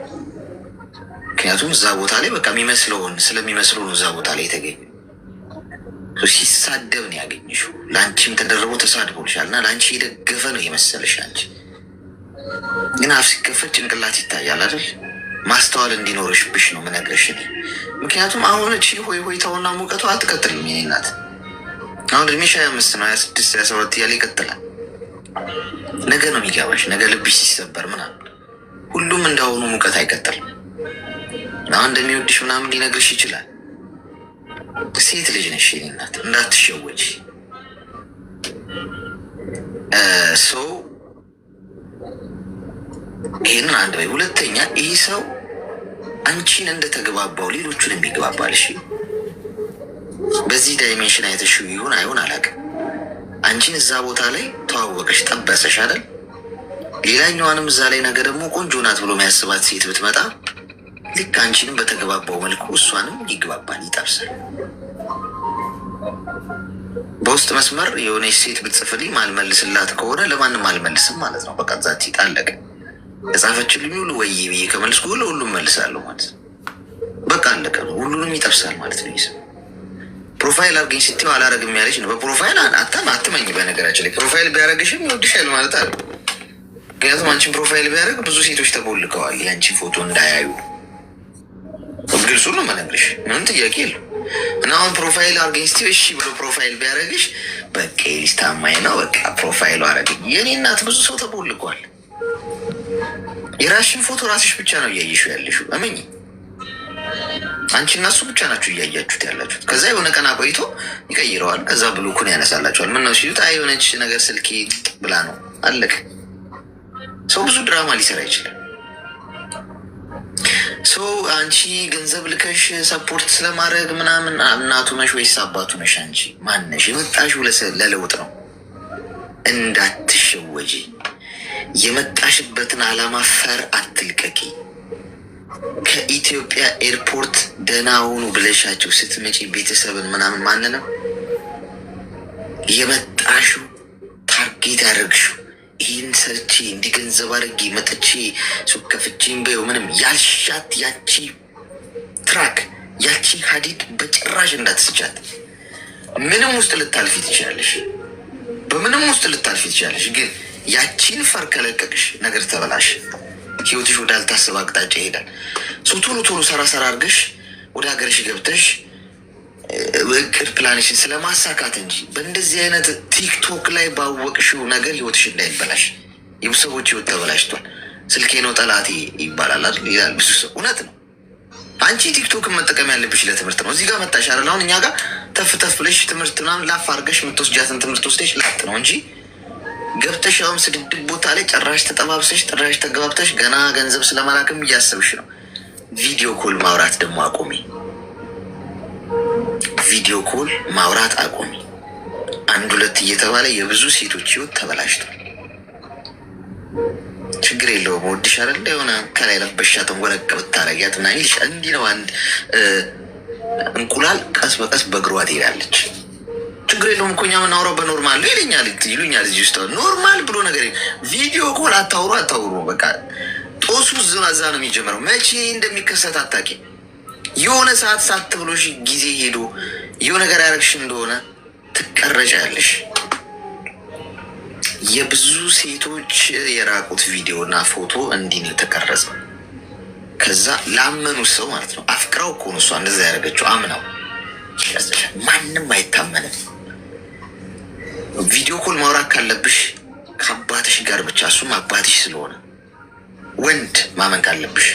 ምክንያቱም እዛ ቦታ ላይ በቃ ስለሚመስለው ነው እዛ ቦታ ላይ የተገኘ። ሲሳደብ ነው ያገኘሽው። ለአንቺም ተደርቦ ተሳድቦልሻል እና ለአንቺ የደገፈ ነው የመሰለሽ። አንቺ ግን አፍ ሲከፈት ጭንቅላት ይታያል አይደል? ማስተዋል እንዲኖርሽ ብሽ ነው ምነግርሽ። ምክንያቱም አሁን እቺ ሆይታውና ሙቀቱ አትቀጥልም። የኔ እናት አሁን እድሜሽ 25 ነው፣ 26 27 እያለ ይቀጥላል። ነገ ነው የሚገባሽ። ነገ ልብሽ ሲሰበር ምናምን ሁሉም እንዳሁኑ ሙቀት አይቀጥልም። አሁን እንደሚወድሽ ምናምን ሊነግርሽ ይችላል። ሴት ልጅ ነሽ የኔ እናት፣ እንዳትሸወጂ። ሰው ይህንን አንድ በይ። ሁለተኛ ይህ ሰው አንቺን እንደተግባባው ሌሎቹን የሚግባባል። እሺ፣ በዚህ ዳይሜንሽን አይተሽው ይሁን አይሆን አላውቅም። አንቺን እዛ ቦታ ላይ ተዋወቀሽ፣ ጠበሰሽ አይደል? ሌላኛዋንም እዛ ላይ ነገ ደግሞ ቆንጆ ናት ብሎ የሚያስባት ሴት ብትመጣ ልክ አንቺንም በተግባባው መልኩ እሷንም ይግባባል፣ ይጠብሳል። በውስጥ መስመር የሆነች ሴት ብትጽፍልኝ ማልመልስላት ከሆነ ለማንም አልመልስም ማለት ነው። በቃ ዛት ይጣለቅ የጻፈችልኝ ሁሉ ወይ ብዬ ከመልስኩ ሁሉም መልሳለሁ ማለት ነው። በቃ አለቀ ነው። ሁሉንም ይጠብሳል ማለት ነው። ይስም ፕሮፋይል አድርገኝ ስትይው አላረግም ያለች ነው። በፕሮፋይል አትመኝ። በነገራችን ላይ ፕሮፋይል ቢያደርግሽም ይወድሻል ማለት አለ። ምክንያቱም አንቺን ፕሮፋይል ቢያደርግ ብዙ ሴቶች ተቦልከዋል የአንቺን ፎቶ እንዳያዩ። ግልጹ ነው የምነግርሽ፣ ምንም ጥያቄ የለው። እና አሁን ፕሮፋይል አድርገኝ ስትይው እሺ ብሎ ፕሮፋይል ቢያደርግሽ በቃ ሊስ ታማኝ ነው። በቃ ፕሮፋይሉ አደረገኝ። የኔ እናት ብዙ ሰው ተቦልከዋል። የራስሽን ፎቶ ራስሽ ብቻ ነው እያየሽው ያለሽው። እመኝ፣ አንቺ እና እሱ ብቻ ናችሁ እያያችሁት ያላችሁት። ከዛ የሆነ ቀን ቆይቶ ይቀይረዋል። ከዛ ብሎኩን ያነሳላችኋል። ምነው ሲሉት አይ የሆነች ነገር ስልኬ ብላ ነው። አለቀ። ሰው ብዙ ድራማ ሊሰራ ይችላል። ሰው አንቺ ገንዘብ ልከሽ ሰፖርት ስለማድረግ ምናምን እናቱ ነሽ ወይስ አባቱ ነሽ? አንቺ ማነሽ? የመጣሽው ለለውጥ ነው። እንዳትሸወጂ። የመጣሽበትን ዓላማ ፈር አትልቀቂ። ከኢትዮጵያ ኤርፖርት ደህና ሁኑ ብለሻቸው ስትመጪ ቤተሰብን ምናምን ማንንም የመጣሽው ታርጌት ያደረግሽው ይህን ሰርቼ እንዲህ ገንዘብ አድርጌ መጥቼ ሱቅ ከፍቼም በይው ምንም ያልሻት ያቺ ትራክ ያቺ ሀዲድ በጭራሽ እንዳትስቻት። ምንም ውስጥ ልታልፊ ትችላለሽ፣ በምንም ውስጥ ልታልፊ ትችላለሽ። ግን ያቺን ፈር ከለቀቅሽ ነገር ተበላሽ። ህይወትሽ ወዳልታሰብ አቅጣጫ ይሄዳል። ቶሎ ቶሎ ሰራ አድርገሽ ወደ ሀገርሽ ገብተሽ እቅድ ፕላንሽን ስለማሳካት እንጂ በእንደዚህ አይነት ቲክቶክ ላይ ባወቅሽው ነገር ህይወትሽ እንዳይበላሽ። የብዙ ሰዎች ህይወት ተበላሽቷል። ስልኬ ነው ጠላቴ ይባላል አይደል? ይላል ብዙ ሰው። እውነት ነው። አንቺ ቲክቶክን መጠቀም ያለብሽ ለትምህርት ነው። እዚህ ጋር መጣሽ አይደል? አሁን እኛ ጋር ተፍ ብለሽ ትምህርት ምናምን ላፍ አድርገሽ የምትወስጃትን ትምህርት ወስደሽ ላጥ ነው እንጂ ገብተሽ አሁን ስድድብ ቦታ ላይ ጭራሽ ተጠባብሰሽ ጭራሽ ተገባብተሽ ገና ገንዘብ ስለመላክም እያሰብሽ ነው። ቪዲዮ ኮል ማውራት ደግሞ አቁሚ። ቪዲዮ ኮል ማውራት አቁሚ። አንድ ሁለት እየተባለ የብዙ ሴቶች ህይወት ተበላሽቷል። ችግር የለውም። ወድሽ አይደለ የሆነ ከላይ ለበሻትን ወረቅ ብታረጊያት እና ይልሻል። እንዲህ ነው። አንድ እንቁላል ቀስ በቀስ በእግሯ ትሄዳለች። ችግር የለውም እኮ እኛ የምናወራው በኖርማል ነው ይሉኛል። እዚህ ውስጥ ኖርማል ብሎ ነገር ቪዲዮ ኮል አታውሩ። በቃ ጦሱ እዛ ነው የሚጀምረው። መቼ እንደሚከሰት አታውቂ። የሆነ ሰዓት ሳት ብሎሽ ጊዜ ሄዶ የሆነ ነገር ያደረግሽ እንደሆነ ትቀረጫለሽ። የብዙ ሴቶች የራቁት ቪዲዮ እና ፎቶ እንዲህ ነው የተቀረጸ። ከዛ ላመኑ ሰው ማለት ነው። አፍቅራው እኮ ነው እሷ እንደዛ ያደረገችው። አምናው ማንም አይታመንም። ቪዲዮ ኮል ማውራት ካለብሽ ከአባትሽ ጋር ብቻ፣ እሱም አባትሽ ስለሆነ ወንድ ማመን ካለብሽ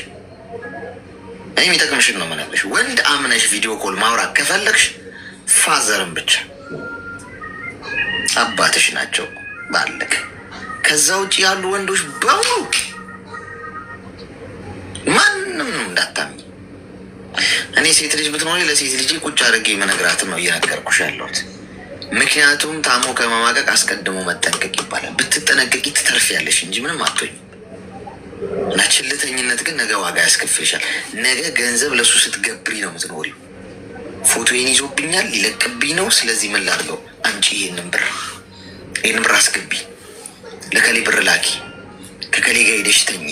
እኔ የሚጠቅምሽን ነው የምነግርሽ። ወንድ አምነሽ ቪዲዮ ኮል ማውራት ከፈለግሽ ፋዘርን ብቻ፣ አባትሽ ናቸው ባለቅ። ከዛ ውጭ ያሉ ወንዶች በሙሉ ማንም ነው እንዳታምኝ። እኔ ሴት ልጅ ብትኖሪ ለሴት ልጅ ቁጭ አድርጌ መነግራትን ነው እየነገርኩሽ ያለሁት። ምክንያቱም ታሞ ከመማቀቅ አስቀድሞ መጠንቀቅ ይባላል። ብትጠነቀቂ ትተርፊያለሽ እንጂ ምንም አትሆኝ እና ችልተኝነት ግን ነገ ዋጋ ያስከፍልሻል። ነገ ገንዘብ ለሱ ስትገብሪ ነው የምትኖሪው። ፎቶዬን ይዞብኛል ሊለቅብኝ ነው፣ ስለዚህ ምን ላድርገው? አንቺ ይህንን ብር አስገቢ፣ ለከሌ ብር ላኪ፣ ከከሌ ጋር ሄደሽ ተኚ፣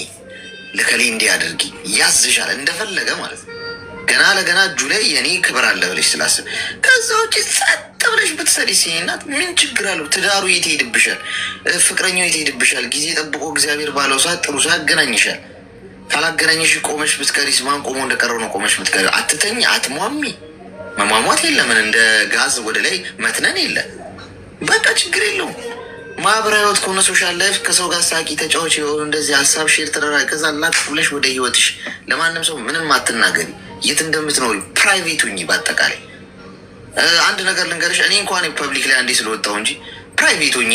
ለከሌ እንዲህ አድርጊ ያዝሻል፣ እንደፈለገ ማለት ነው። ገና ለገና እጁ ላይ የኔ ክብር አለ ብለሽ ስላስብ፣ ከዛ ውጭ ጸጥ ብለሽ ብትሰሪ ሲናት ምን ችግር አለው? ትዳሩ የት ሄድብሻል? ፍቅረኛው የት ሄድብሻል? ጊዜ ጠብቆ እግዚአብሔር ባለው ሰዓት ጥሩ ሰዓት ያገናኝሻል። ካላገናኘሽ ቆመሽ ብትቀሪስ ማን ቆሞ እንደቀረው ነው ቆመሽ ብትቀሪ። አትተኝ፣ አትሟሚ። መሟሟት የለምን እንደ ጋዝ ወደ ላይ መትነን የለ። በቃ ችግር የለውም። ማህበራዊ ህይወት ከሆነ ሶሻል ላይፍ ከሰው ጋር ሳቂ ተጫዎች የሆኑ እንደዚህ ሀሳብ ሼር ተደራ። ከዛ ላቅ ብለሽ ወደ ህይወትሽ። ለማንም ሰው ምንም አትናገሪ። የት እንደምትኖሪ ፕራይቬት ሁኚ። በአጠቃላይ አንድ ነገር ልንገርሽ፣ እኔ እንኳን ፐብሊክ ላይ አንዴ ስለወጣው እንጂ ፕራይቬት ሁኚ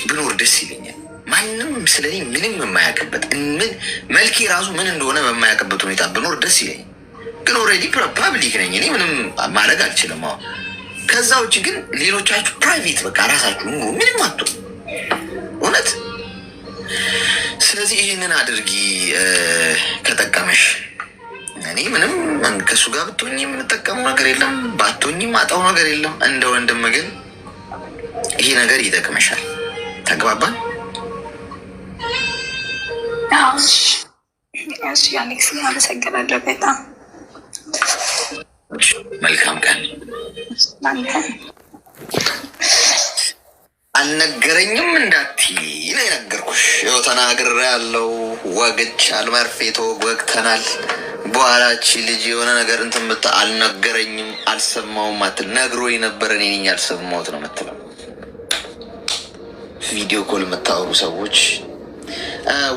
ብኖር ደስ ይለኛል። ማንም ስለኔ ምንም የማያውቅበት መልኬ ራሱ ምን እንደሆነ በማያውቅበት ሁኔታ ብኖር ደስ ይለኛል። ግን ኦልሬዲ ፐብሊክ ነኝ እኔ፣ ምንም ማድረግ አልችልም። አሁን ከዛ ውጭ ግን ሌሎቻችሁ ፕራይቬት በቃ ራሳችሁ ኑሩ፣ ምንም አቶ እውነት። ስለዚህ ይህንን አድርጊ ከጠቀመሽ። እኔ ምንም ከእሱ ጋር ብትሆኝ የምንጠቀመው ነገር የለም፣ ባትሆኝ ማጣው ነገር የለም። እንደ ወንድም ግን ይሄ ነገር ይጠቅመሻል። ተግባባን? አሌክስ አመሰግናለሁ በጣም። መልካም ቀን። አልነገረኝም እንዳትዪ ነው የነገርኩሽ። ይኸው ተናግሬያለሁ። ወግቻል፣ መርፌ ወግተናል። በኋላች ልጅ የሆነ ነገር እንትን ብታ አልነገረኝም አልሰማውም አትል። ነግሮኝ ነበር እኔ ነኝ ያልሰማሁት ነው የምትለው። ቪዲዮ ኮል የምታወሩ ሰዎች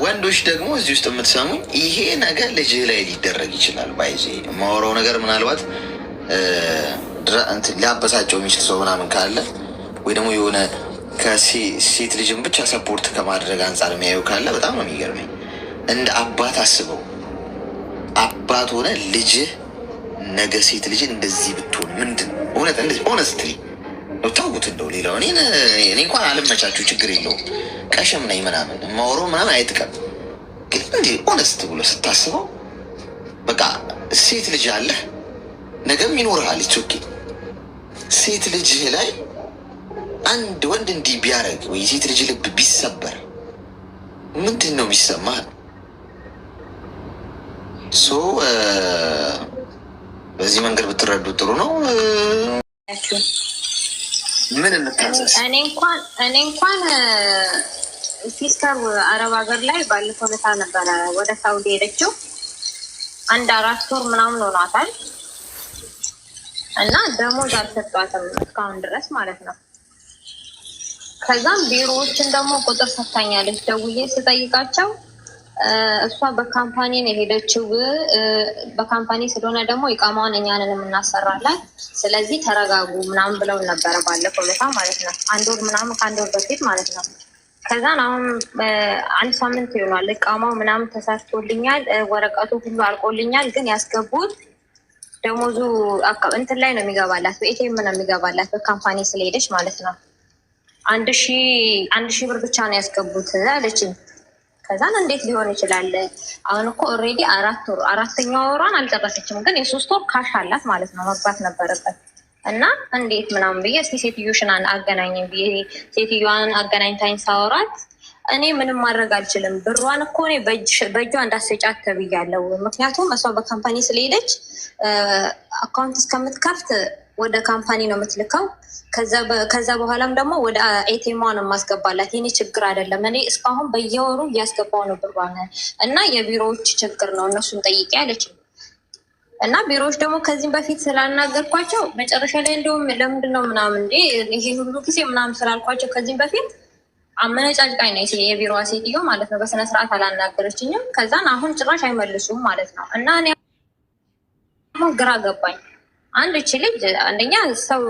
ወንዶች ደግሞ እዚህ ውስጥ የምትሰሙኝ ይሄ ነገር ልጅህ ላይ ሊደረግ ይችላል። ባይዜ የማወራው ነገር ምናልባት ሊያበሳጨው የሚችል ሰው ምናምን ካለ ወይ ደግሞ የሆነ ከሴት ልጅን ብቻ ሰፖርት ከማድረግ አንጻር የሚያየው ካለ በጣም ነው የሚገርመኝ። እንደ አባት አስበው። አባት ሆነ ልጅህ ነገ ሴት ልጅን እንደዚህ ብትሆን ምንድን እውነት እንደዚህ ሆነስትሊ ነው ታውቁት። እንደው ሌላው እኔ እንኳን አልመቻችሁ ችግር የለውም ቀሸም ነኝ ምናምን ማወሮ ምናምን አይጥቀም። ግን እንዲህ ሆነስት ብሎ ስታስበው በቃ ሴት ልጅ አለህ ነገም ይኖርሃል። ኦኬ ሴት ልጅህ ላይ አንድ ወንድ እንዲህ ቢያደርግ ወይ ሴት ልጅ ልብ ቢሰበር ምንድን ነው የሚሰማህ? ሶ በዚህ መንገድ ብትረዱ ጥሩ ነው። ምን እንታዘዝ? እኔ እንኳን ሲስተር አረብ ሀገር ላይ ባለፈው ዕለት ነበረ ወደ ሳውዲ ሄደችው። 1-4 ወር ምናምን ሆኗታል እና ደሞዝ አልሰጧትም እስካሁን ድረስ ማለት ነው። ከዛም ቢሮዎችን ደግሞ ቁጥር ሰጥታኛለች። ደውዬ ስጠይቃቸው እሷ በካምፓኒ ነው የሄደችው። በካምፓኒ ስለሆነ ደግሞ ኢቃማዋን እኛንን የምናሰራላት፣ ስለዚህ ተረጋጉ ምናምን ብለው ነበረ ባለፈው ዕለት ማለት ነው። 1 ወር ምናምን ከ1 ወር በፊት ማለት ነው። ከዛን አሁን 1 ሳምንት ይሆናል ኢቃማው ምናምን ተሰርቶልኛል፣ ወረቀቱ ሁሉ አልቆልኛል። ግን ያስገቡት ደሞዙ እንትን ላይ ነው የሚገባላት፣ በኤቲኤም ነው የሚገባላት በካምፓኒ ስለሄደች ማለት ነው። 1,000 ብር ብቻ ነው ያስገቡት አለችኝ። ከዛን እንዴት ሊሆን ይችላል? አሁን እኮ ኦልሬዲ 4 ወር 4ኛ ወሯን አልጨረሰችም፣ ግን የ3 ወር ካሽ አላት ማለት ነው፣ መግባት ነበረበት። እና እንዴት ምናምን ብዬ እስኪ ሴትዮሽን አገናኘኝ ብዬ ሴትዮዋን አገናኝታኝ ሳወራት እኔ ምንም ማድረግ አልችልም፣ ብሯን እኮ እኔ በእጇ እንዳሰጫት ተብያለሁ። ምክንያቱም እሷ በካምፓኒ ስለሄደች አካውንት እስከምትከፍት ወደ ካምፓኒ ነው የምትልከው። ከዛ በኋላም ደግሞ ወደ ኤቲኤም ነው የማስገባላት። የኔ ችግር አይደለም፣ እኔ እስካሁን በየወሩ እያስገባው ነው ብሯን እና የቢሮዎች ችግር ነው፣ እነሱን ጠይቄ አለችኝ። እና ቢሮዎች ደግሞ ከዚህም በፊት ስላናገርኳቸው መጨረሻ ላይ እንደውም ለምንድን ነው ምናምን እንዴ ይሄ ሁሉ ጊዜ ምናምን ስላልኳቸው ከዚህም በፊት አመነጫጭቃኝ ነው የቢሮዋ ሴትዮ ማለት ነው። በስነስርዓት አላናገረችኝም። ከዛን አሁን ጭራሽ አይመልሱም ማለት ነው። እና እኔ አሁን ግራ ገባኝ። አንድ እቺ ልጅ አንደኛ ሰው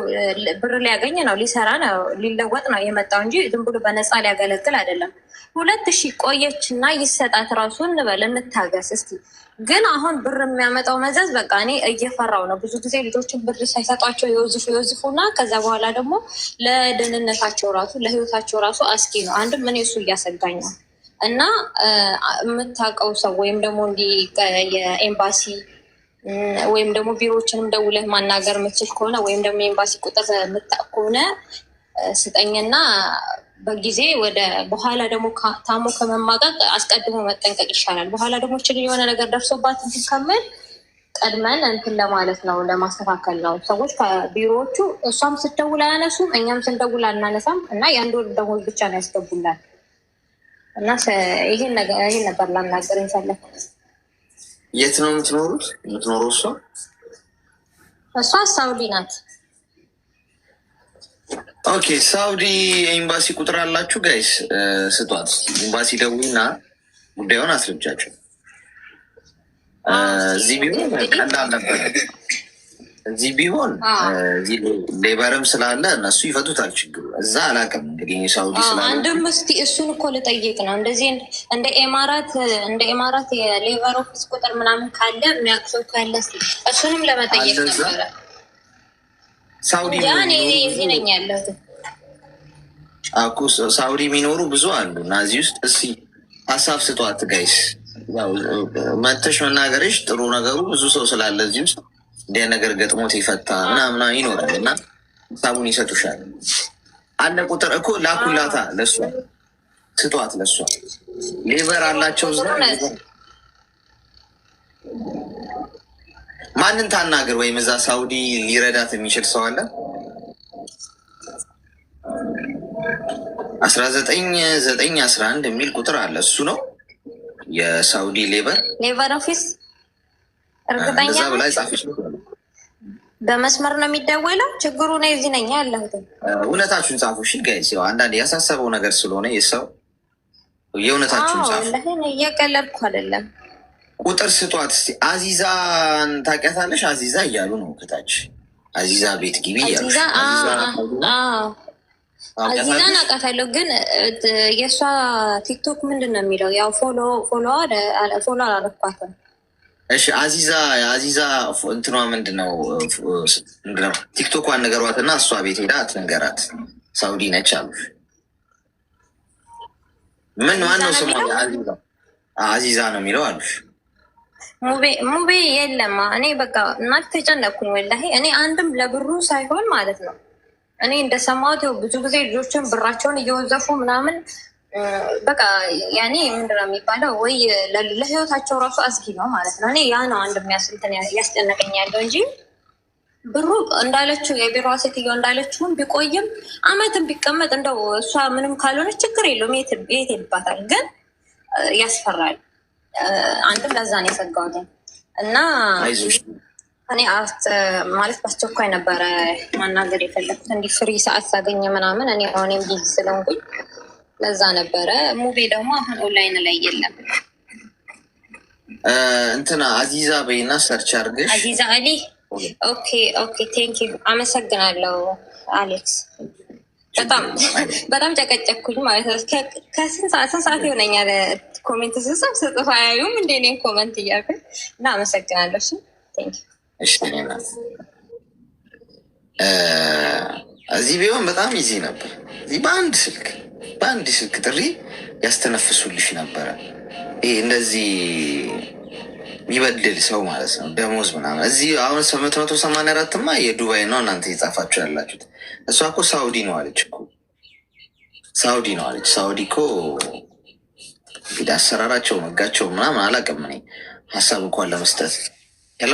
ብር ሊያገኝ ነው ሊሰራ ነው ሊለወጥ ነው የመጣው እንጂ ዝም ብሎ በነፃ ሊያገለግል አይደለም። 2000 ቆየች እና ይሰጣት ራሱ እንበል እንታገስ እስቲ። ግን አሁን ብር የሚያመጣው መዘዝ በቃ እኔ እየፈራው ነው። ብዙ ጊዜ ልጆችን ብር ሳይሰጧቸው የወዝፉ እና ከዛ በኋላ ደግሞ ለደህንነታቸው ራሱ ለህይወታቸው ራሱ አስጊ ነው። አንድም እኔ እሱ እያሰጋኝ ነው። እና የምታውቀው ሰው ወይም ደግሞ እንዲህ የኤምባሲ ወይም ደግሞ ቢሮዎችንም ደውለህ ማናገር የምትችል ከሆነ ወይም ደግሞ የኤምባሲ ቁጥር የምታውቅ ከሆነ ስጠኝና በጊዜ ወደ በኋላ ደግሞ ታሞ ከመማቀቅ አስቀድሞ መጠንቀቅ ይሻላል። በኋላ ደግሞ ችግር የሆነ ነገር ደርሶባት እንትን ከምል ቀድመን እንትን ለማለት ነው ለማስተካከል ነው። ሰዎች ከቢሮዎቹ እሷም ስደውል አያነሱም፣ እኛም ስንደውል አናነሳም እና የአንድ ወር ደሞዝ ብቻ ነው ያስገቡላል። እና ይሄን ነበር ላናገር የፈለኩት። የት ነው የምትኖሩት? የምትኖረው እሷ ሳውዲ ናት። ኦኬ፣ ሳውዲ ኤምባሲ ቁጥር አላችሁ ጋይስ? ስጧት። ኤምባሲ ደውይና ጉዳዩን አስረጃቸው። እዚህ ቢሆን ቀላል ነበር። እዚህ ቢሆን ሌበርም ስላለ እነሱ ይፈቱታል ችግሩ። እዛ አላውቅም እንግዲህ ሳውዲ ስላለ አንድም እስኪ እሱን እኮ ልጠይቅ ነው። እንደዚህ እንደ ኤማራት የሌበር ኦፊስ ቁጥር ምናምን ካለ የሚያቅሰው ካለ እሱንም ለመጠየቅ ነበረ። ሳውዲ እዚህ ነኝ ያለሁት። ሳውዲ የሚኖሩ ብዙ አሉ እና እዚህ ውስጥ እስኪ ሀሳብ ስጧት ጋይስ። መተሽ መናገርሽ ጥሩ ነገሩ ብዙ ሰው ስላለ እዚህ ውስጥ እንዲያ ነገር ገጥሞት የፈታ ምናምና ይኖራል እና ሀሳቡን ይሰጡሻል። አለ ቁጥር እኮ ላኩላታ፣ ለሷ ስጧት። ለሷ ሌበር አላቸው። ማንን ታናገር? ወይም እዛ ሳውዲ ሊረዳት የሚችል ሰው አለ? 1911 የሚል ቁጥር አለ። እሱ ነው የሳውዲ ሌበር ኦፊስ። እርግጠኛ ላይ ጻፊች። በመስመር ነው የሚደወለው። ችግሩ ነው እዚህ ነኝ ያለሁት። እውነታችሁን ጻፉ እሺ ጋይስ። ያው አንዳንድ ያሳሰበው ነገር ስለሆነ የሰው የእውነታችሁን ጻፉ። እየቀለድኩ አይደለም። ቁጥር ስጧት እስኪ። አዚዛን ታውቂያታለሽ? አዚዛ እያሉ ነው ከታች። አዚዛ ቤት ግቢ እያሉ አዚዛን አውቃታለሁ፣ ግን የእሷ ቲክቶክ ምንድን ነው የሚለው? ያው ፎሎ አላረኳትም። እሺ አዚዛ እንትኗ ምንድነው ቲክቶኳን ነገሯት እና እሷ ቤት ሄዳ አትንገራት። ሳውዲ ነች አሉ። ምን ዋናው ስሟ አዚዛ ነው የሚለው አሉሽ? ሙቤ የለማ። እኔ በቃ እናት ተጨነቅኩኝ ወላሂ። እኔ አንድም ለብሩ ሳይሆን ማለት ነው እኔ እንደሰማሁት ብዙ ጊዜ ልጆችን ብራቸውን እየወዘፉ ምናምን በቃ ያኔ ምንድነው የሚባለው ወይ ለህይወታቸው ራሱ አስጊ ነው ማለት ነው። እኔ ያ ነው አንድ የሚያስልትን ያስጨነቀኝ ያለው እንጂ ብሩ እንዳለችው የቢሮዋ ሴትዮ እንዳለችውን ቢቆይም አመትን ቢቀመጥ እንደው እሷ ምንም ካልሆነች ችግር የለውም የት ይልባታል። ግን ያስፈራል። አንድም ለዛ ነው የሰጋሁት እና እኔ ማለት በአስቸኳይ ነበረ ማናገር የፈለኩት እንዲህ ፍሪ ሰዓት ሳገኘ ምናምን እኔ አሁንም ቢዚ ስለሆንኩኝ ለዛ ነበረ። ሙቤ ደግሞ አሁን ኦንላይን ላይ የለም። እንትና አዚዛ በይና ሰርች አድርገሽ አዚዛ አሊ። ኦኬ ቴንክ ዩ አመሰግናለሁ አሌክስ። በጣም ጨቀጨኩኝ ማለት ነው። ከስንት ሰዓት ይሆነኛል ኮሜንት ስጽፍ ስጽፍ አያዩም እንደ እኔን ኮመንት እያልኩኝ እና አመሰግናለሁ። ቴንክ ዩ። እዚህ ቢሆን በጣም ይዚ ነበር። እዚህ በአንድ ስልክ ጥሪ ያስተነፍሱልሽ ነበረ። ይሄ እንደዚህ የሚበድል ሰው ማለት ነው። ደሞዝ ምናምን እዚህ አሁን 784ማ የዱባይ ነው እናንተ የጻፋችሁ ያላችሁት። እሷ እኮ ሳውዲ ነው አለች እኮ ሳውዲ ነው አለች። ሳውዲ እኮ እንግዲህ አሰራራቸው መጋቸው ምናምን አላውቅም እኔ ሀሳብ እንኳን ለመስጠት። ሄሎ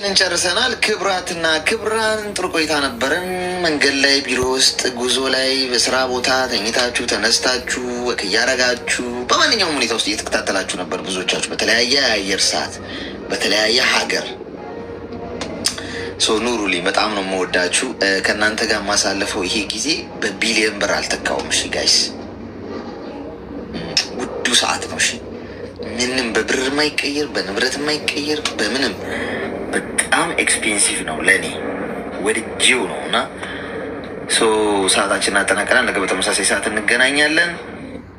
እንጨርሰናል። ክብራትና ክብራን ጥሩ ቆይታ ነበረን። መንገድ ላይ፣ ቢሮ ውስጥ፣ ጉዞ ላይ፣ በስራ ቦታ ተኝታችሁ ተነስታችሁ ወክ እያረጋችሁ በማንኛውም ሁኔታ ውስጥ እየተከታተላችሁ ነበር። ብዙዎቻችሁ በተለያየ የአየር ሰዓት በተለያየ ሀገር ኑሩልኝ። በጣም ነው የምወዳችሁ። ከእናንተ ጋር የማሳለፈው ይሄ ጊዜ በቢሊየን ብር አልተካውም። እሺ ጋይስ፣ ውዱ ሰዓት ነው። እሺ ምንም በብር የማይቀየር በንብረት የማይቀየር በምንም በጣም ኤክስፔንሲቭ ነው ለእኔ ወድጄው ነው። እና ሰዓታችንን አጠናቀናል። ነገ በተመሳሳይ ሰዓት እንገናኛለን።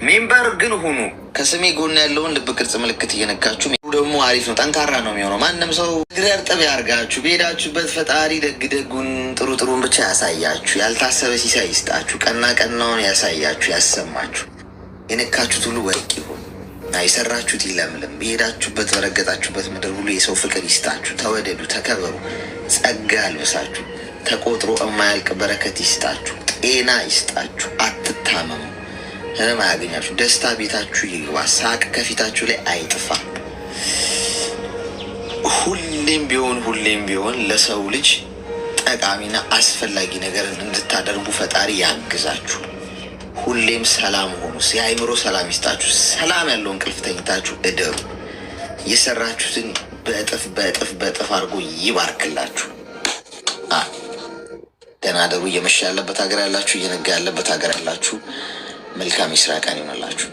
ሜምበር ግን ሁኑ። ከስሜ ጎን ያለውን ልብ ቅርጽ ምልክት እየነካችሁ ደግሞ አሪፍ ነው፣ ጠንካራ ነው የሚሆነው። ማንም ሰው እግር እርጥብ ያርጋችሁ። በሄዳችሁበት ፈጣሪ ደግ ደጉን ጥሩ ጥሩን ብቻ ያሳያችሁ። ያልታሰበ ሲሳይ ይስጣችሁ። ቀና ቀናውን ያሳያችሁ፣ ያሰማችሁ። የነካችሁት ሁሉ ወርቅ ይሁን። የሰራችሁት ይለምልም። በሄዳችሁበት በረገጣችሁበት ምድር ሁሉ የሰው ፍቅር ይስጣችሁ። ተወደዱ፣ ተከበሩ። ጸጋ ያልብሳችሁ። ተቆጥሮ የማያልቅ በረከት ይስጣችሁ። ጤና ይስጣችሁ። አትታመሙ። ህመም አያገኛችሁ። ደስታ ቤታችሁ ይግባ። ሳቅ ከፊታችሁ ላይ አይጥፋ። ሁሌም ቢሆን ለሰው ልጅ ጠቃሚና አስፈላጊ ነገርን እንድታደርጉ ፈጣሪ ያግዛችሁ። ሁሌም ሰላም ሆኑ። የአእምሮ ሰላም ይስጣችሁ። ሰላም ያለው እንቅልፍ ተኝታችሁ እደሩ። የሰራችሁትን በእጥፍ አድርጎ ይባርክላችሁ። ደህና እደሩ። እየመሸ ያለበት ሀገር ያላችሁ፣ እየነጋ ያለበት ሀገር ያላችሁ መልካም የስራ ቀን ይሆንላችሁ።